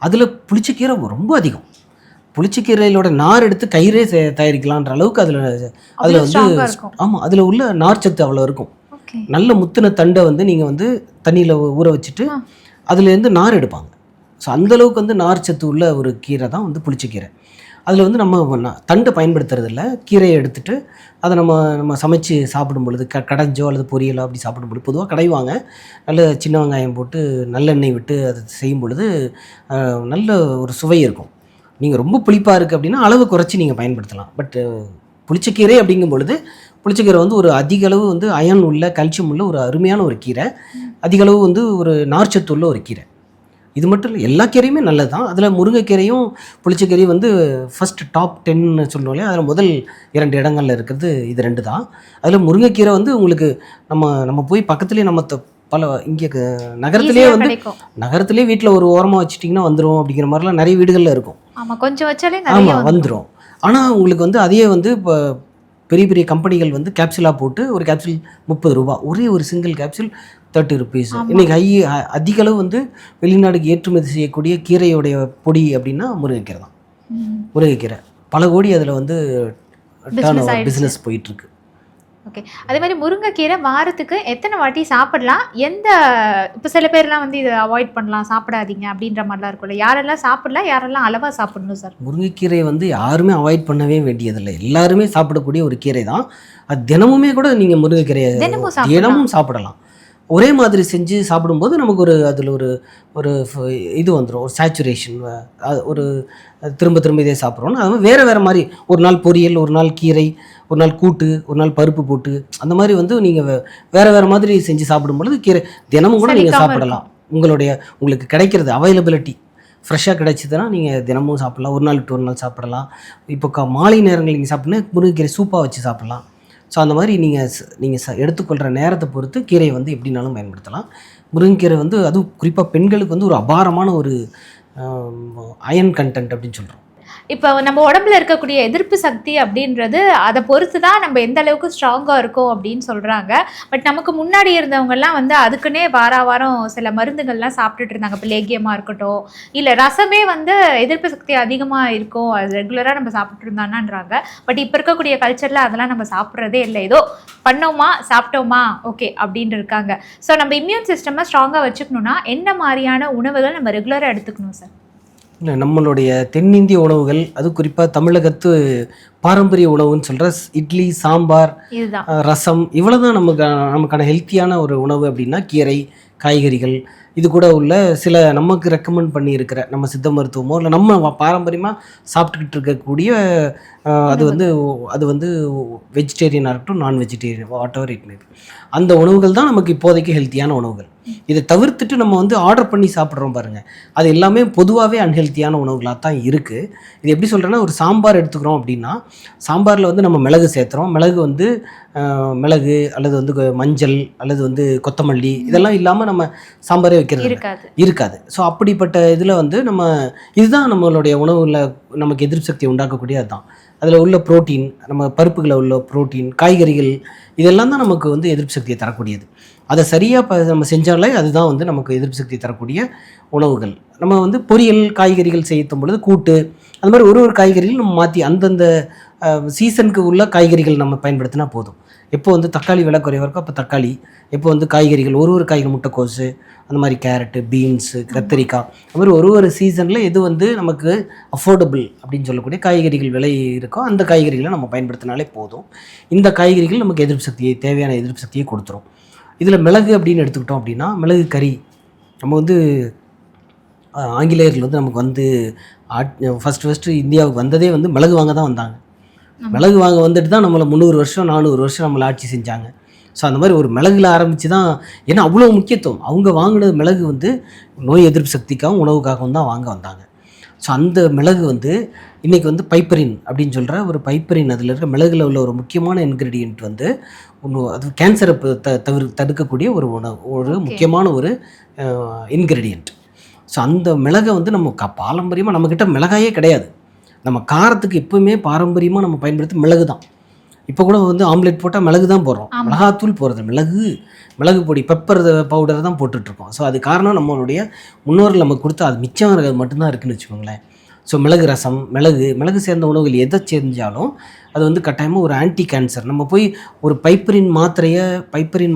அதில் புளிச்சக்கீரை ரொம்ப அதிகம். புளிச்சக்கீரையோட நார் எடுத்து கயிறே தயாரிக்கலான்ற அளவுக்கு அதில் வந்து ஆமாம் அதில் உள்ள நார்ச்சத்து அவ்வளோ இருக்கும். நல்ல முத்தின தண்டை வந்து நீங்கள் வந்து தண்ணியில் ஊற வச்சுட்டு அதுலேருந்து நார் எடுப்பாங்க. ஸோ அந்தளவுக்கு வந்து நார்ச்சத்து உள்ள ஒரு கீரை தான் வந்து புளிச்சக்கீரை. அதில் வந்து நம்ம தண்டை பயன்படுத்துறதில்ல, கீரையை எடுத்துகிட்டு அதை நம்ம சமைச்சு சாப்பிடும் பொழுது கடைஞ்சோ அல்லது பொரியலோ அப்படி சாப்பிடும் பொழுது பொதுவாக கடைவாங்க. நல்ல சின்ன வெங்காயம் போட்டு நல்லெண்ணெய் விட்டு அதை செய்யும் பொழுது நல்ல ஒரு சுவை இருக்கும். நீங்கள் ரொம்ப புளிப்பாக இருக்குது அப்படின்னா அளவு குறைச்சி நீங்கள் பயன்படுத்தலாம். பட் புளிச்சக்கீரை அப்படிங்கும் பொழுது புளிச்சக்கீரை வந்து ஒரு அதிக அளவு வந்து அயன் உள்ள கால்சியம் உள்ள ஒரு அருமையான ஒரு கீரை, அதிக அளவு வந்து ஒரு நார்ச்சத்து உள்ள ஒரு கீரை. இது மட்டும் இல்லை, எல்லா கீரையுமே நல்லது தான். அதில் முருங்கைக்கீரையும் புளிச்சக்கீரையும் வந்து ஃபஸ்ட்டு டாப் 10ன்னு சொல்லணும் இல்லையா, அதில் முதல் 2 இடங்களில் இருக்கிறது இது 2 தான். அதில் முருங்கைக்கீரை வந்து உங்களுக்கு நம்ம போய் பக்கத்துலேயே நம்ம பல இங்கே நகரத்துலேயே வந்து நகரத்துலேயே வீட்டில் ஒரு ஓரமாக வச்சுட்டிங்கன்னா வந்துடும் அப்படிங்கிற மாதிரிலாம் நிறைய வீடுகளில் இருக்கும். கொஞ்சம் வச்சாலே வந்துடும். ஆனால் உங்களுக்கு வந்து அதையே வந்து இப்போ பெரிய கம்பெனிகள் வந்து கேப்சூலாக போட்டு ஒரு கேப்சூல் 30 ரூபா, ஒரே ஒரு சிங்கிள் கேப்சூல் 30 ருபீஸ். இன்றைக்கி அதிக அளவு வந்து வெளிநாடுக்கு ஏற்றுமதி செய்யக்கூடிய கீரையுடைய பொடி அப்படின்னா முருங்கைக்கீரை தான். முருங்கைக்கீரை பல கோடி அதில் வந்து பிஸ்னஸ் போயிட்டுருக்கு. ஓகே. அதே மாதிரி முருங்கைக்கீரை வாரத்துக்கு எத்தனை வாட்டி சாப்பிடலாம்? எந்த இப்போ சில பேர்லாம் வந்து இதை அவாய்ட் பண்ணலாம், சாப்பிடாதீங்க அப்படின்ற மாதிரிலாம் இருக்கும்ல, யாரெல்லாம் சாப்பிடலாம், யாரெல்லாம் அளவாக சாப்பிடணும் சார்? முருங்கைக்கீரை வந்து யாருமே அவாய்ட் பண்ணவே வேண்டியதில்லை, எல்லாருமே சாப்பிடக்கூடிய ஒரு கீரை தான் அது. தினமுமே கூட நீங்கள் முருங்கைக்கீரையை தினமும் சாப்பிடலாம். ஒரே மாதிரி செஞ்சு சாப்பிடும்போது நமக்கு ஒரு அதில் ஒரு ஒரு இது வந்துடும், ஒரு சேச்சுரேஷன், ஒரு திரும்ப திரும்ப இதே சாப்பிட்றோன்னு. அது மாதிரி வேறு வேறு மாதிரி ஒரு நாள் பொரியல், ஒரு நாள் கீரை, ஒரு நாள் கூட்டு, ஒரு நாள் பருப்பு போட்டு, அந்த மாதிரி வந்து நீங்கள் வேறு வேறு மாதிரி செஞ்சு சாப்பிடும்பொழுது கீரை தினமும் கூட நீங்கள் சாப்பிடலாம். உங்களுக்கு கிடைக்கிறது அவைலபிலிட்டி ஃப்ரெஷ்ஷாக கிடைச்சிதுன்னா நீங்கள் தினமும் சாப்பிட்லாம், ஒரு நாள் விட்டு ஒரு நாள் சாப்பிடலாம். இப்போ மாலை நேரங்கள் நீங்கள் சாப்பிட்னா முருங்கைக்கீரை சூப்பாக வச்சு சாப்பிட்லாம். ஸோ அந்த மாதிரி நீங்கள் எடுத்துக்கொள்கிற நேரத்தை பொறுத்து கீரையை வந்து எப்படினாலும் பயன்படுத்தலாம். முருங்கைக்கீரை வந்து அதுவும் குறிப்பாக பெண்களுக்கு வந்து ஒரு அபாரமான ஒரு அயன் கண்டென்ட் அப்படின்னு சொல்கிறோம். இப்போ நம்ம உடம்புல இருக்கக்கூடிய எதிர்ப்பு சக்தி அப்படின்றது அதை பொறுத்து தான் நம்ம எந்த அளவுக்கு ஸ்ட்ராங்காக இருக்கோம் அப்படின்னு சொல்கிறாங்க. பட் நமக்கு முன்னாடி இருந்தவங்கெல்லாம் வந்து அதுக்குன்னே வாரம் சில மருந்துகள்லாம் சாப்பிட்டுட்டு இருந்தாங்க. இப்போ லேகியமாக இருக்கட்டும், இல்லை ரசமே வந்து எதிர்ப்பு சக்தி அதிகமாக இருக்கும், அது ரெகுலராக நம்ம சாப்பிட்டு இருந்தானான்றாங்க. பட் இப்போ இருக்கக்கூடிய கல்ச்சரில் அதெல்லாம் நம்ம சாப்பிட்றதே இல்லை, ஏதோ பண்ணோமா சாப்பிட்டோமா ஓகே அப்படின்னு இருக்காங்க. ஸோ நம்ம இம்யூன் சிஸ்டமை ஸ்ட்ராங்காக வச்சுக்கணுன்னா என்ன மாதிரியான உணவுகள் நம்ம ரெகுலராக எடுத்துக்கணும் சார்? இல்லை, நம்மளுடைய தென்னிந்திய உணவுகள், அது குறிப்பாக தமிழகத்து பாரம்பரிய உணவுன்னு சொல்கிற இட்லி, சாம்பார், ரசம், இவ்வளோ தான் நமக்கான ஹெல்த்தியான ஒரு உணவு. அப்படின்னா கீரை, காய்கறிகள், இது கூட உள்ள சில நமக்கு ரெக்கமெண்ட் பண்ணியிருக்கிற நம்ம சித்த மருத்துவமோ இல்லை நம்ம பாரம்பரியமாக சாப்பிட்டுக்கிட்டு இருக்கக்கூடிய அது வந்து வெஜிடேரியனாக இருக்கட்டும், நான் vegetarian, what ever it may be, அந்த உணவுகள் தான் நமக்கு இப்போதைக்கு ஹெல்த்தியான உணவுகள். இதை தவிர்த்துட்டு நம்ம வந்து ஆர்டர் பண்ணி சாப்பிட்றோம் பாருங்கள், அது எல்லாமே பொதுவாகவே அன்ஹெல்த்தியான உணவுகளாக தான் இருக்குது. இது எப்படி சொல்கிறேன்னா, ஒரு சாம்பார் எடுத்துக்கிறோம் அப்படின்னா சாம்பாரில் வந்து நம்ம மிளகு சேர்த்துறோம். மிளகு அல்லது வந்து மஞ்சள் அல்லது வந்து கொத்தமல்லி இதெல்லாம் இல்லாமல் நம்ம சாம்பாரே வைக்கிறது இருக்காது. ஸோ அப்படிப்பட்ட இதில் வந்து இதுதான் நம்மளுடைய உணவுல நமக்கு எதிர்ப்பு சக்தியை உண்டாக்கக்கூடிய அதுதான். அதில் உள்ள புரோட்டீன், நம்ம பருப்புகளில் உள்ள புரோட்டீன், காய்கறிகள், இதெல்லாம் தான் நமக்கு வந்து எதிர்ப்பு சக்தியை தரக்கூடியது. அதை சரியாக நம்ம செஞ்சாலே அதுதான் வந்து நமக்கு எதிர்ப்பு சக்தியை தரக்கூடிய உணவுகள். நம்ம வந்து பொரியல் காய்கறிகள் செய்யும் பொழுது கூட்டு, அந்த மாதிரி ஒரு காய்கறிகள் நம்ம மாற்றி அந்தந்த சீசனுக்கு உள்ள காய்கறிகள் நம்ம பயன்படுத்தினா போதும். எப்போ வந்து தக்காளி விலை குறைவாக இருக்கோ அப்போ தக்காளி, எப்போ வந்து காய்கறிகள் ஒரு காய்கறி, முட்டைக்கோசு, அந்த மாதிரி கேரட்டு, பீன்ஸு, கத்திரிக்காய், அது மாதிரி ஒரு சீசனில் எது வந்து நமக்கு அஃபோர்டபுள் அப்படின்னு சொல்லக்கூடிய காய்கறிகள் விலை இருக்கோ அந்த காய்கறிகளை நம்ம பயன்படுத்தினாலே போதும். இந்த காய்கறிகள் நமக்கு தேவையான எதிர்ப்பு சக்தியை கொடுத்துரும். இதில் மிளகு அப்படின்னு எடுத்துக்கிட்டோம் அப்படின்னா, மிளகு கறி நம்ம வந்து ஆங்கிலேயர்கள் வந்து நமக்கு வந்து ஃபஸ்ட்டு இந்தியாவுக்கு வந்ததே வந்து மிளகு வாங்க தான் வந்தாங்க. மிளகு வாங்க வந்துட்டு தான் நம்மளை 300 வருஷம் 400 வருஷம் நம்மளை ஆட்சி செஞ்சாங்க. ஸோ அந்த மாதிரி ஒரு மிளகுல ஆரம்பித்து தான், ஏன்னா அவ்வளோ முக்கியத்துவம். அவங்க வாங்கினது மிளகு வந்து நோய் எதிர்ப்பு சக்திக்காகவும் உணவுக்காகவும் தான் வாங்க வந்தாங்க. ஸோ அந்த மிளகு வந்து இன்றைக்கி வந்து பைப்பரின் அப்படின்னு சொல்கிற ஒரு பைப்பரின், அதில் இருக்க மிளகுல உள்ள ஒரு முக்கியமான இன்க்ரீடியன்ட் வந்து அது கேன்சரை தடுக்கக்கூடிய ஒரு முக்கியமான ஒரு இன்க்ரீடியன்ட். ஸோ அந்த மிளகை வந்து நம்ம பாரம்பரியமாக நம்மக்கிட்ட மிளகாயே கிடையாது. நம்ம காரத்துக்கு எப்போவுமே பாரம்பரியமாக நம்ம பயன்படுத்தி மிளகு தான். இப்போ கூட வந்து ஆம்லெட் போட்டால் மிளகு தான் போடுறோம், மிளகாத்தூள் போடுறது, மிளகு பொடி, பெப்பர் பவுடர் தான் போட்டுட்ருக்கோம். ஸோ அது காரணம் நம்மளுடைய முன்னோர்கள் நமக்கு கொடுத்து அது மிச்சம் மட்டும்தான் இருக்குதுன்னு வச்சுக்கோங்களேன். ஸோ மிளகு ரசம், மிளகு சேர்ந்த உணவுகள் எதை செஞ்சாலும் அது வந்து கட்டாயமாக ஒரு ஆன்டி கேன்சர். நம்ம போய் ஒரு பைப்பரின்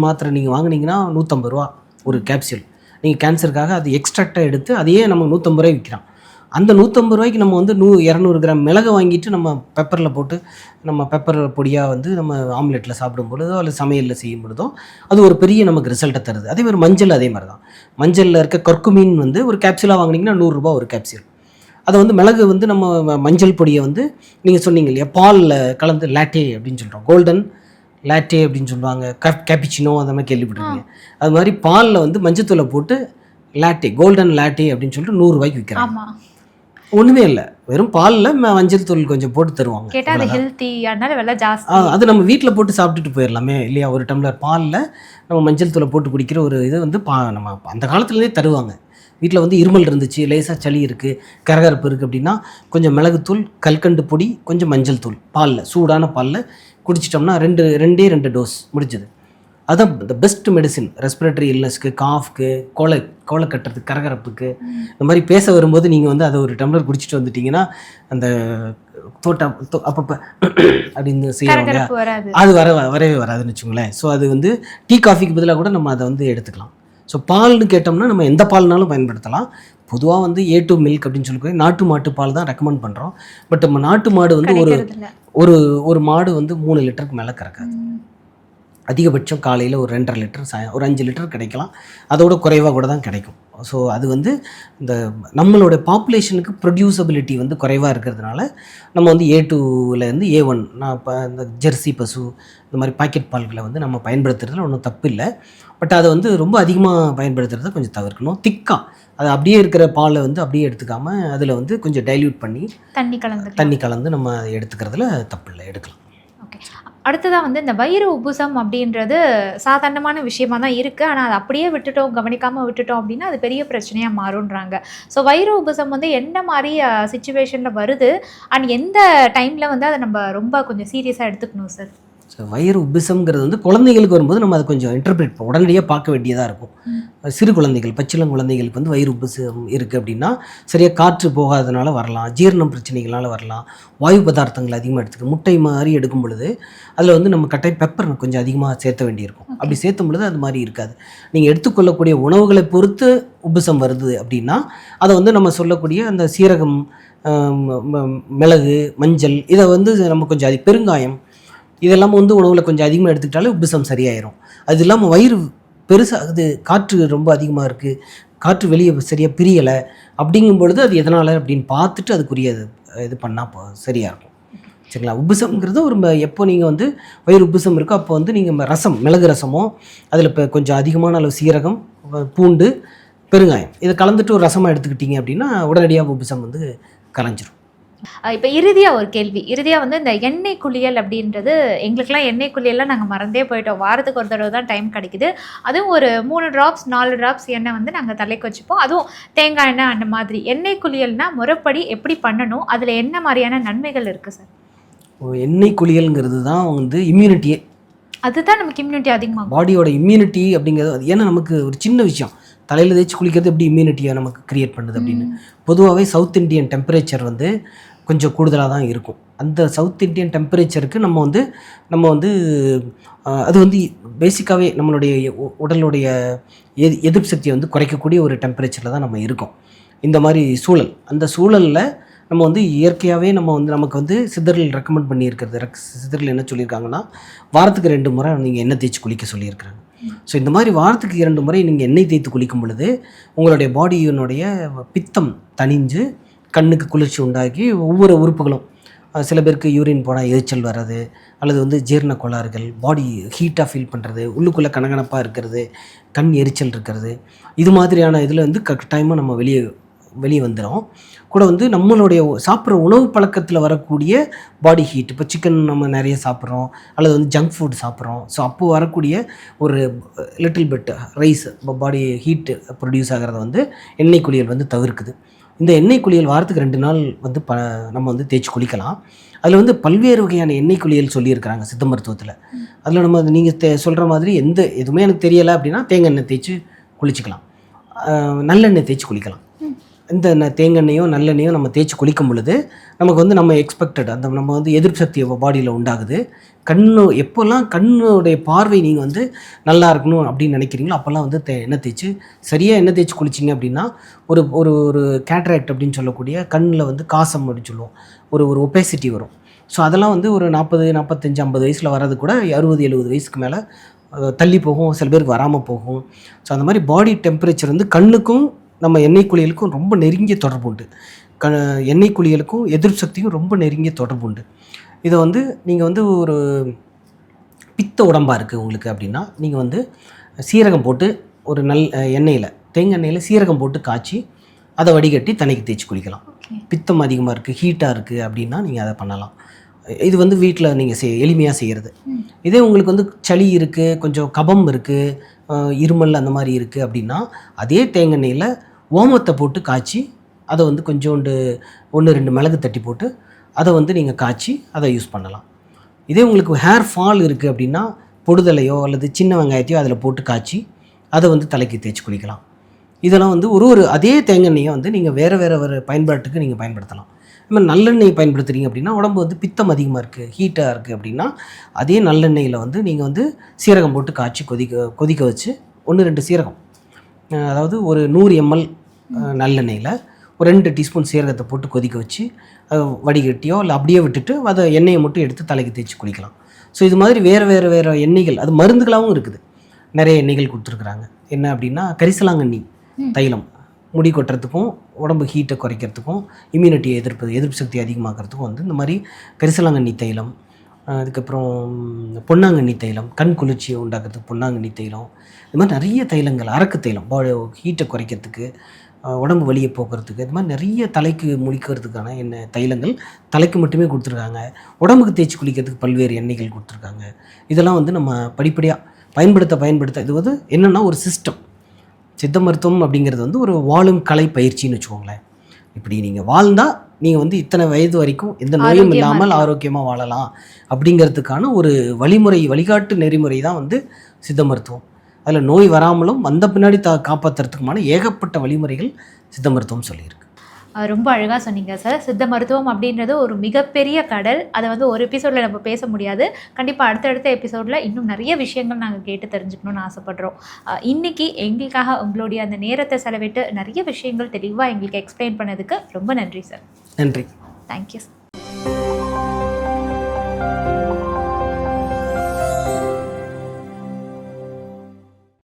மாத்திரை நீங்கள் வாங்கினீங்கன்னா 150 ரூபா ஒரு கேப்சூல். நீங்கள் கேன்சருக்காக அது எக்ஸ்ட்ராக்டாக எடுத்து அதையே நம்ம 150 ரூபாய் விற்கிறோம். அந்த 150 ரூபாய்க்கு நம்ம வந்து 200 கிராம் மிளகு வாங்கிட்டு நம்ம பெப்பரில் போட்டு நம்ம பெப்பர் பொடியாக வந்து நம்ம ஆம்லெட்டில் சாப்பிடும் பொழுதோ அல்லது சமையலில் செய்யும் பொழுதோ அது ஒரு பெரிய நமக்கு ரிசல்ட்டை தருது. அதே மாதிரி மஞ்சள் அதே மாதிரி தான். மஞ்சளில் இருக்க கர்க்குமின் வந்து ஒரு கேப்சூலாக வாங்கினீங்கன்னா 100 ரூபா ஒரு கேப்சூல். அதை வந்து மிளகு வந்து நம்ம மஞ்சள் பொடியை வந்து நீங்கள் சொன்னீங்க இல்லையா, பாலில் கலந்து லாட்டே அப்படின்னு சொல்கிறோம், கோல்டன் லாட்டே அப்படின்னு சொல்லுவாங்க, கேப்பிச்சினோ அந்த மாதிரி கேள்விப்பட்டிருக்கீங்க. அது மாதிரி பாலில் வந்து மஞ்சத்தூளை போட்டு லாட்டே, கோல்டன் லாட்டே அப்படின்னு சொல்லிட்டு 100 ரூபாய்க்கு விற்கிறாங்க. ஒன்றுமே இல்லை, வெறும் பாலில் மஞ்சள் தூள் கொஞ்சம் போட்டு தருவாங்க. அது நம்ம வீட்டில் போட்டு சாப்பிட்டுட்டு போயிடலாமே இல்லையா. ஒரு டம்ளர் பாலில் நம்ம மஞ்சள் தூளை போட்டு குடிக்கிற ஒரு இது வந்து நம்ம அந்த காலத்துலேயே தருவாங்க. வீட்டில் வந்து இருமல் இருந்துச்சு, லேசாக சளி இருக்குது, கரகரப்பு இருக்குது அப்படின்னா கொஞ்சம் மிளகுத்தூள், கல்கண்டு பொடி, கொஞ்சம் மஞ்சள் தூள் பாலில், சூடான பாலில் குடிச்சிட்டோம்னா 2 டோஸ் முடிஞ்சது. அதுதான் த பெஸ்ட் மெடிசின். ரெஸ்பிரேட்டரி இல்னஸ்க்கு, காஃப்க்கு, கோலை கட்டுறதுக்கு, கரகரப்புக்கு, இந்த மாதிரி பேச வரும்போது நீங்கள் வந்து அதை ஒரு டம்ளர் குடிச்சிட்டு வந்துட்டிங்கன்னா அந்த அப்பப்போ அப்படின்னு செய்யறோம் இல்லையா, கரகரப்பு வராது. அது வரவே வராதுன்னு வச்சுக்கோங்களேன். ஸோ அது வந்து டீ காஃபிக்கு பதிலாக கூட நம்ம அதை வந்து எடுத்துக்கலாம். ஸோ பால்னு கேட்டோம்னா நம்ம எந்த பால்னாலும் பயன்படுத்தலாம். பொதுவாக வந்து A2 மில்க் அப்படின்னு சொல்லி நாட்டு மாட்டு பால் தான் ரெக்கமெண்ட் பண்ணுறோம். பட் நம்ம நாட்டு மாடு வந்து ஒரு மாடு வந்து 3 லிட்டருக்கு மேலே கறக்காது. அதிகபட்சம் காலையில் ஒரு 2.5 லிட்டர், ஒரு 5 லிட்டர் கிடைக்கலாம். அதோட குறைவாக கூட தான் கிடைக்கும். ஸோ அது வந்து இந்த நம்மளோட பாப்புலேஷனுக்கு ப்ரொடியூசபிலிட்டி வந்து குறைவாக இருக்கிறதுனால நம்ம வந்து A2லேருந்து A1 நான் இப்போ இந்த ஜெர்சி பசு இந்த மாதிரி பாக்கெட் பால்களை வந்து நம்ம பயன்படுத்துறதுல ஒன்றும் தப்பு இல்லை. பட் அதை வந்து ரொம்ப அதிகமாக பயன்படுத்துறத கொஞ்சம் தவிர்க்கணும். திக்காக அது அப்படியே இருக்கிற பாலை வந்து அப்படியே எடுத்துக்காமல் அதில் வந்து கொஞ்சம் டைல்யூட் பண்ணி தண்ணி கலந்து நம்ம எடுத்துக்கிறதுல தப்பு இல்லை, எடுக்கலாம். ஓகே. அடுத்ததாக வந்து இந்த வயிறு உப்புசம் அப்படின்றது சாதாரணமான விஷயமா தான் இருக்குது. ஆனால் அதை அப்படியே கவனிக்காமல் விட்டுட்டோம் அப்படின்னா அது பெரிய பிரச்சனையாக மாறுன்றாங்க. ஸோ வயிறு உப்புசம் வந்து என்ன மாதிரி சிச்சுவேஷனில் வருது அண்ட் எந்த டைமில் வந்து அதை நம்ம ரொம்ப கொஞ்சம் சீரியஸாக எடுத்துக்கணும் சார்? ஸோ வயிறு உப்பிசம்ங்கிறது வந்து குழந்தைகளுக்கு வரும்போது நம்ம அதை கொஞ்சம் இன்டர்பிரேட் உடனடியாக பார்க்க வேண்டியதாக இருக்கும். சிறு குழந்தைகள், பச்சிளம் குழந்தைகளுக்கு வந்து வயிறு உப்புசம் இருக்குது அப்படின்னா சரியாக காற்று போகாதனால வரலாம், ஜீரணம் பிரச்சனைகளால் வரலாம், வாயு பதார்த்தங்கள் அதிகமாக எடுத்துக்க, முட்டை மாதிரி எடுக்கும் பொழுது அதில் வந்து நம்ம கட்டாயம் பெப்பர் கொஞ்சம் அதிகமாக சேர்த்த வேண்டியிருக்கும். அப்படி சேர்த்தும் பொழுது அது மாதிரி இருக்காது. நீங்கள் எடுத்துக்கொள்ளக்கூடிய உணவுகளை பொறுத்து உப்புசம் வருது அப்படின்னா அதை வந்து நம்ம சொல்லக்கூடிய அந்த சீரகம், மிளகு, மஞ்சள், இதை வந்து நம்ம கொஞ்சம் பெருங்காயம் இதெல்லாம் வந்து உணவில் கொஞ்சம் அதிகமாக எடுத்துக்கிட்டாலே உப்புசம் சரியாயிரும். அது இல்லாமல் வயிறு பெருசாகுது, காற்று ரொம்ப அதிகமாக இருக்குது, காற்று வெளியே சரியாக பிரியலை அப்படிங்கும் பொழுது அது எதனால் அப்படின்னு பார்த்துட்டு அதுக்குரிய இது பண்ணால் சரியாக இருக்கும். சரிங்களா? உப்புசம்ங்கிறது ஒரு எப்போ நீங்கள் வந்து வயிறு உப்புசம் இருக்கோ அப்போ வந்து நீங்கள் ரசம், மிளகு ரசமோ அதில் இப்போ கொஞ்சம் அதிகமான அளவு சீரகம், பூண்டு, பெருங்காயம் இதை கலந்துட்டு ஒரு ரசமாக எடுத்துக்கிட்டீங்க அப்படின்னா உடனடியாக உப்புசம் வந்து கலைஞ்சிரும். இப்போ இறுதியாக ஒரு கேள்வி. இறுதியாக வந்து இந்த எண்ணெய் குளியல் அப்படின்றது எங்களுக்கெல்லாம் எண்ணெய் குளியல்லாம் நாங்கள் மறந்தே போயிட்டோம். வாரத்துக்கு ஒரு தடவை தான் டைம் கிடைக்குது. அதுவும் ஒரு 3 ட்ராப்ஸ் 4 ட்ராப்ஸ் எண்ணெய் வந்து நாங்கள் தலைக்கு வச்சுப்போம். அதுவும் தேங்காய் எண்ணெய் அந்த மாதிரி. எண்ணெய் குளியல்னா முறைப்படி எப்படி பண்ணணும், அதில் என்ன மாதிரியான நன்மைகள் இருக்குது சார்? எண்ணெய் குளியல்ங்கிறது தான் வந்து இம்யூனிட்டியே. அதுதான் நமக்கு இம்யூனிட்டி அதிகமாக, பாடியோட இம்யூனிட்டி அப்படிங்கிறது. ஏன்னா நமக்கு ஒரு சின்ன விஷயம், தலையில் தேய்ச்சி குளிக்கிறது எப்படி இம்யூனிட்டியை நமக்கு க்ரியேட் பண்ணுது அப்படின்னு. பொதுவாகவே சவுத் இண்டியன் டெம்பரேச்சர் வந்து கொஞ்சம் கூடுதலாக தான் இருக்கும். அந்த சவுத் இண்டியன் டெம்பரேச்சருக்கு நம்ம வந்து அது வந்து பேசிக்காகவே நம்மளுடைய உடலுடைய எதிர்ப்பு சக்தியை வந்து குறைக்கக்கூடிய ஒரு டெம்பரேச்சரில் தான் நம்ம இருக்கோம். இந்த மாதிரி சூழல், அந்த சூழலில் நம்ம வந்து இயற்கையாகவே நமக்கு வந்து சித்தர்கள் ரெக்கமெண்ட் பண்ணியிருக்கிறது. சித்தர்கள் என்ன சொல்லியிருக்காங்கன்னா வாரத்துக்கு 2 முறை நீங்கள் எண்ணெய் தேய்ச்சி குளிக்க சொல்லியிருக்கிறாங்க. ஸோ இந்த மாதிரி வாரத்துக்கு 2 முறை நீங்கள் எண்ணெய் தேய்த்து குளிக்கும் பொழுது உங்களுடைய பாடியினுடைய பித்தம் தணிஞ்சு கண்ணுக்கு குளிர்ச்சி உண்டாக்கி ஒவ்வொரு உறுப்புகளும், சில பேருக்கு யூரின் போனால் எரிச்சல் வர்றது, அல்லது வந்து ஜீரண கோளாறுகள், பாடி ஹீட்டாக ஃபீல் பண்ணுறது, உள்ளுக்குள்ளே கனகனப்பாக இருக்கிறது, கண் எரிச்சல் இருக்கிறது, இது மாதிரியான இதில் வந்து கட்டாயமாக நம்ம வெளியே வந்துடும். கூட வந்து நம்மளுடைய சாப்பிட்ற உணவு பழக்கத்தில் வரக்கூடிய பாடி ஹீட், இப்போ சிக்கன் நம்ம நிறைய சாப்பிட்றோம் அல்லது வந்து ஜங்க் ஃபுட் சாப்பிட்றோம். ஸோ அப்போது வரக்கூடிய ஒரு little bit rice body heat produce ஆகிறத வந்து எண்ணெய் குளியல் வந்து தவிர்க்குது. இந்த எண்ணெய் குளியல் வாரத்துக்கு 2 நாள் வந்து நம்ம வந்து தேய்ச்சி குளிக்கலாம். அதில் வந்து பல்வேறு வகையான எண்ணெய் குளியல் சொல்லியிருக்கிறாங்க சித்த மருத்துவத்தில். அதில் நம்ம நீங்கள் சொல்கிற மாதிரி எதுவுமே எனக்கு தெரியலை அப்படின்னா தேங்காய் எண்ணெய் தேய்ச்சி குளிச்சிக்கலாம், நல்லெண்ணெய் தேய்ச்சி குளிக்கலாம். இந்த தேங்காய்ண்ணையோ நல்லெண்ணையோ நம்ம தேய்ச்சி குளிக்கும் பொழுது நமக்கு வந்து நம்ம எக்ஸ்பெக்டட் அந்த நம்ம வந்து எதிர்ப்பு சக்தி பாடியில் உண்டாகுது. எப்போல்லாம் கண்ணுடைய பார்வை நீங்கள் வந்து நல்லா இருக்கணும் அப்படின்னு நினைக்கிறீங்களோ அப்போல்லாம் வந்து எண்ணெய் தேய்ச்சி சரியாக எண்ணெய் தேய்ச்சி குளிச்சிங்க அப்படின்னா ஒரு ஒரு ஒரு கேட்ராக்ட் அப்படின்னு சொல்லக்கூடிய கண்ணில் வந்து காசம் அப்படின்னு சொல்லுவோம், ஒரு ஒபேசிட்டி வரும். ஸோ அதெல்லாம் வந்து ஒரு 40, 45, 50 வயசில் வர்றது கூட 60, 70 வயசுக்கு மேலே தள்ளி போகும், சில பேருக்கு வராமல் போகும். ஸோ அந்த மாதிரி பாடி டெம்பரேச்சர் வந்து கண்ணுக்கும் நம்ம எண்ணெய் குளியலுக்கும் ரொம்ப நெருங்கிய தொடர்பு உண்டு. எண்ணெய் குளியலுக்கும் எதிர்ப்பு சக்திக்கும் ரொம்ப நெருங்கிய தொடர்பு உண்டு. இதை வந்து நீங்கள் வந்து ஒரு பித்த உடம்பாக இருக்குது உங்களுக்கு அப்படின்னா நீங்கள் வந்து சீரகம் போட்டு ஒரு எண்ணெயில், தேங்காய் எண்ணெயில் சீரகம் போட்டு காய்ச்சி அதை வடிகட்டி தண்ணிக்கு தேய்ச்சி குளிக்கலாம். பித்தம் அதிகமாக இருக்குது, ஹீட்டாக இருக்குது அப்படின்னா நீங்கள் அதை பண்ணலாம். இது வந்து வீட்டில் நீங்கள் எளிமையாக செய்கிறது. இதே உங்களுக்கு வந்து சளி இருக்குது, கொஞ்சம் கபம் இருக்குது, இருமல் அந்த மாதிரி இருக்குது அப்படின்னா அதே தேங்காய் எண்ணெயில் ஓமத்தை போட்டு காய்ச்சி அதை வந்து கொஞ்சோண்டு 1-2 மிளகு தட்டி போட்டு அதை வந்து நீங்கள் காய்ச்சி அதை யூஸ் பண்ணலாம். இதே உங்களுக்கு ஹேர் ஃபால் இருக்குது அப்படின்னா பொடுதலையோ அல்லது சின்ன வெங்காயத்தையோ அதில் போட்டு காய்ச்சி அதை வந்து தலைக்கு தேய்ச்சி குளிக்கலாம். இதெல்லாம் வந்து ஒரு அதே தேங்காய் எண்ணெயை வந்து நீங்கள் வேறு பயன்பாட்டுக்கு நீங்கள் பயன்படுத்தலாம். இது மாதிரி நல்லெண்ணெய் பயன்படுத்துகிறீங்க அப்படின்னா உடம்பு வந்து பித்தம் அதிகமாக இருக்குது, ஹீட்டாக இருக்குது அப்படின்னா அதே நல்லெண்ணெயில் வந்து நீங்கள் வந்து சீரகம் போட்டு காய்ச்சி கொதிக்க வச்சு 1-2 சீரகம், அதாவது ஒரு 100 ml நல்லெண்ணெயில் ஒரு 2 டீஸ்பூன் சீரகத்தை போட்டு கொதிக்க வச்சு வடிகட்டியோ இல்லை அப்படியே விட்டுட்டு அதை எண்ணெயை மட்டும் எடுத்து தலைக்கு தேய்ச்சி குளிக்கலாம். ஸோ இது மாதிரி வேறு எண்ணெய்கள், அது மருந்துகளாகவும் இருக்குது. நிறைய எண்ணெய்கள் கொடுத்துருக்குறாங்க. என்ன அப்படின்னா கரிசலாங்கண்ணி தைலம் முடி கொட்டுறதுக்கும் உடம்பு ஹீட்டை குறைக்கிறதுக்கும் இம்யூனிட்டியை எதிர்ப்பு சக்தி அதிகமாக்கிறதுக்கும் வந்து இந்த மாதிரி கரிசலாங்கண்ணி தைலம், அதுக்கப்புறம் பொன்னாங்கண்ணி தைலம், கண் குளிர்ச்சியை உண்டாக்குறதுக்கு பொன்னாங்கண்ணி தைலம், இது மாதிரி நிறைய தைலங்கள், அரக்கு தைலம் ஹீட்டை குறைக்கிறதுக்கு, உடம்பு வலியை போக்குறதுக்கு, இது மாதிரி நிறைய தலைக்கு முடிக்கிறதுக்கான தைலங்கள் தலைக்கு மட்டுமே கொடுத்துருக்காங்க. உடம்புக்கு தேய்ச்சி குளிக்கிறதுக்கு பல்வேறு எண்ணெய்கள் கொடுத்துருக்காங்க. இதெல்லாம் வந்து நம்ம படிப்படியாக பயன்படுத்த இது வந்து என்னென்னா ஒரு சிஸ்டம். சித்த மருத்துவம் அப்படிங்கிறது வந்து ஒரு வாழும் கலை பயிற்சின்னு வச்சுக்கோங்களேன். இப்படி நீங்கள் வாழ்ந்தால் நீங்கள் வந்து இத்தனை வயது வரைக்கும் எந்த நோயும் இல்லாமல் ஆரோக்கியமாக வாழலாம் அப்படிங்கிறதுக்கான ஒரு வழிகாட்டு நெறிமுறை தான் வந்து சித்த மருத்துவம். அதில் நோய் வராமலும் வந்த பின்னாடி காப்பாற்றுறதுக்குமான ஏகப்பட்ட வழிமுறைகள் சித்த மருத்துவம் சொல்லியிருக்கு. ரொம்ப அழகாக சொன்னீங்க சார். சித்த மருத்துவம் அப்படின்றது ஒரு மிகப்பெரிய கடல். அதை வந்து ஒரு எபிசோடில் நம்ம பேச முடியாது. கண்டிப்பாக அடுத்தடுத்த எபிசோடில் இன்னும் நிறைய விஷயங்கள் நாங்கள் கேட்டு தெரிஞ்சுக்கணும்னு ஆசைப்படுறோம். இன்றைக்கி எங்களுக்காக உங்களுடைய அந்த நேரத்தை செலவிட்டு நிறைய விஷயங்கள் தெளிவாக எங்களுக்கு எக்ஸ்பிளைன் பண்ணதுக்கு ரொம்ப நன்றி சார். நன்றி. Thank you sir.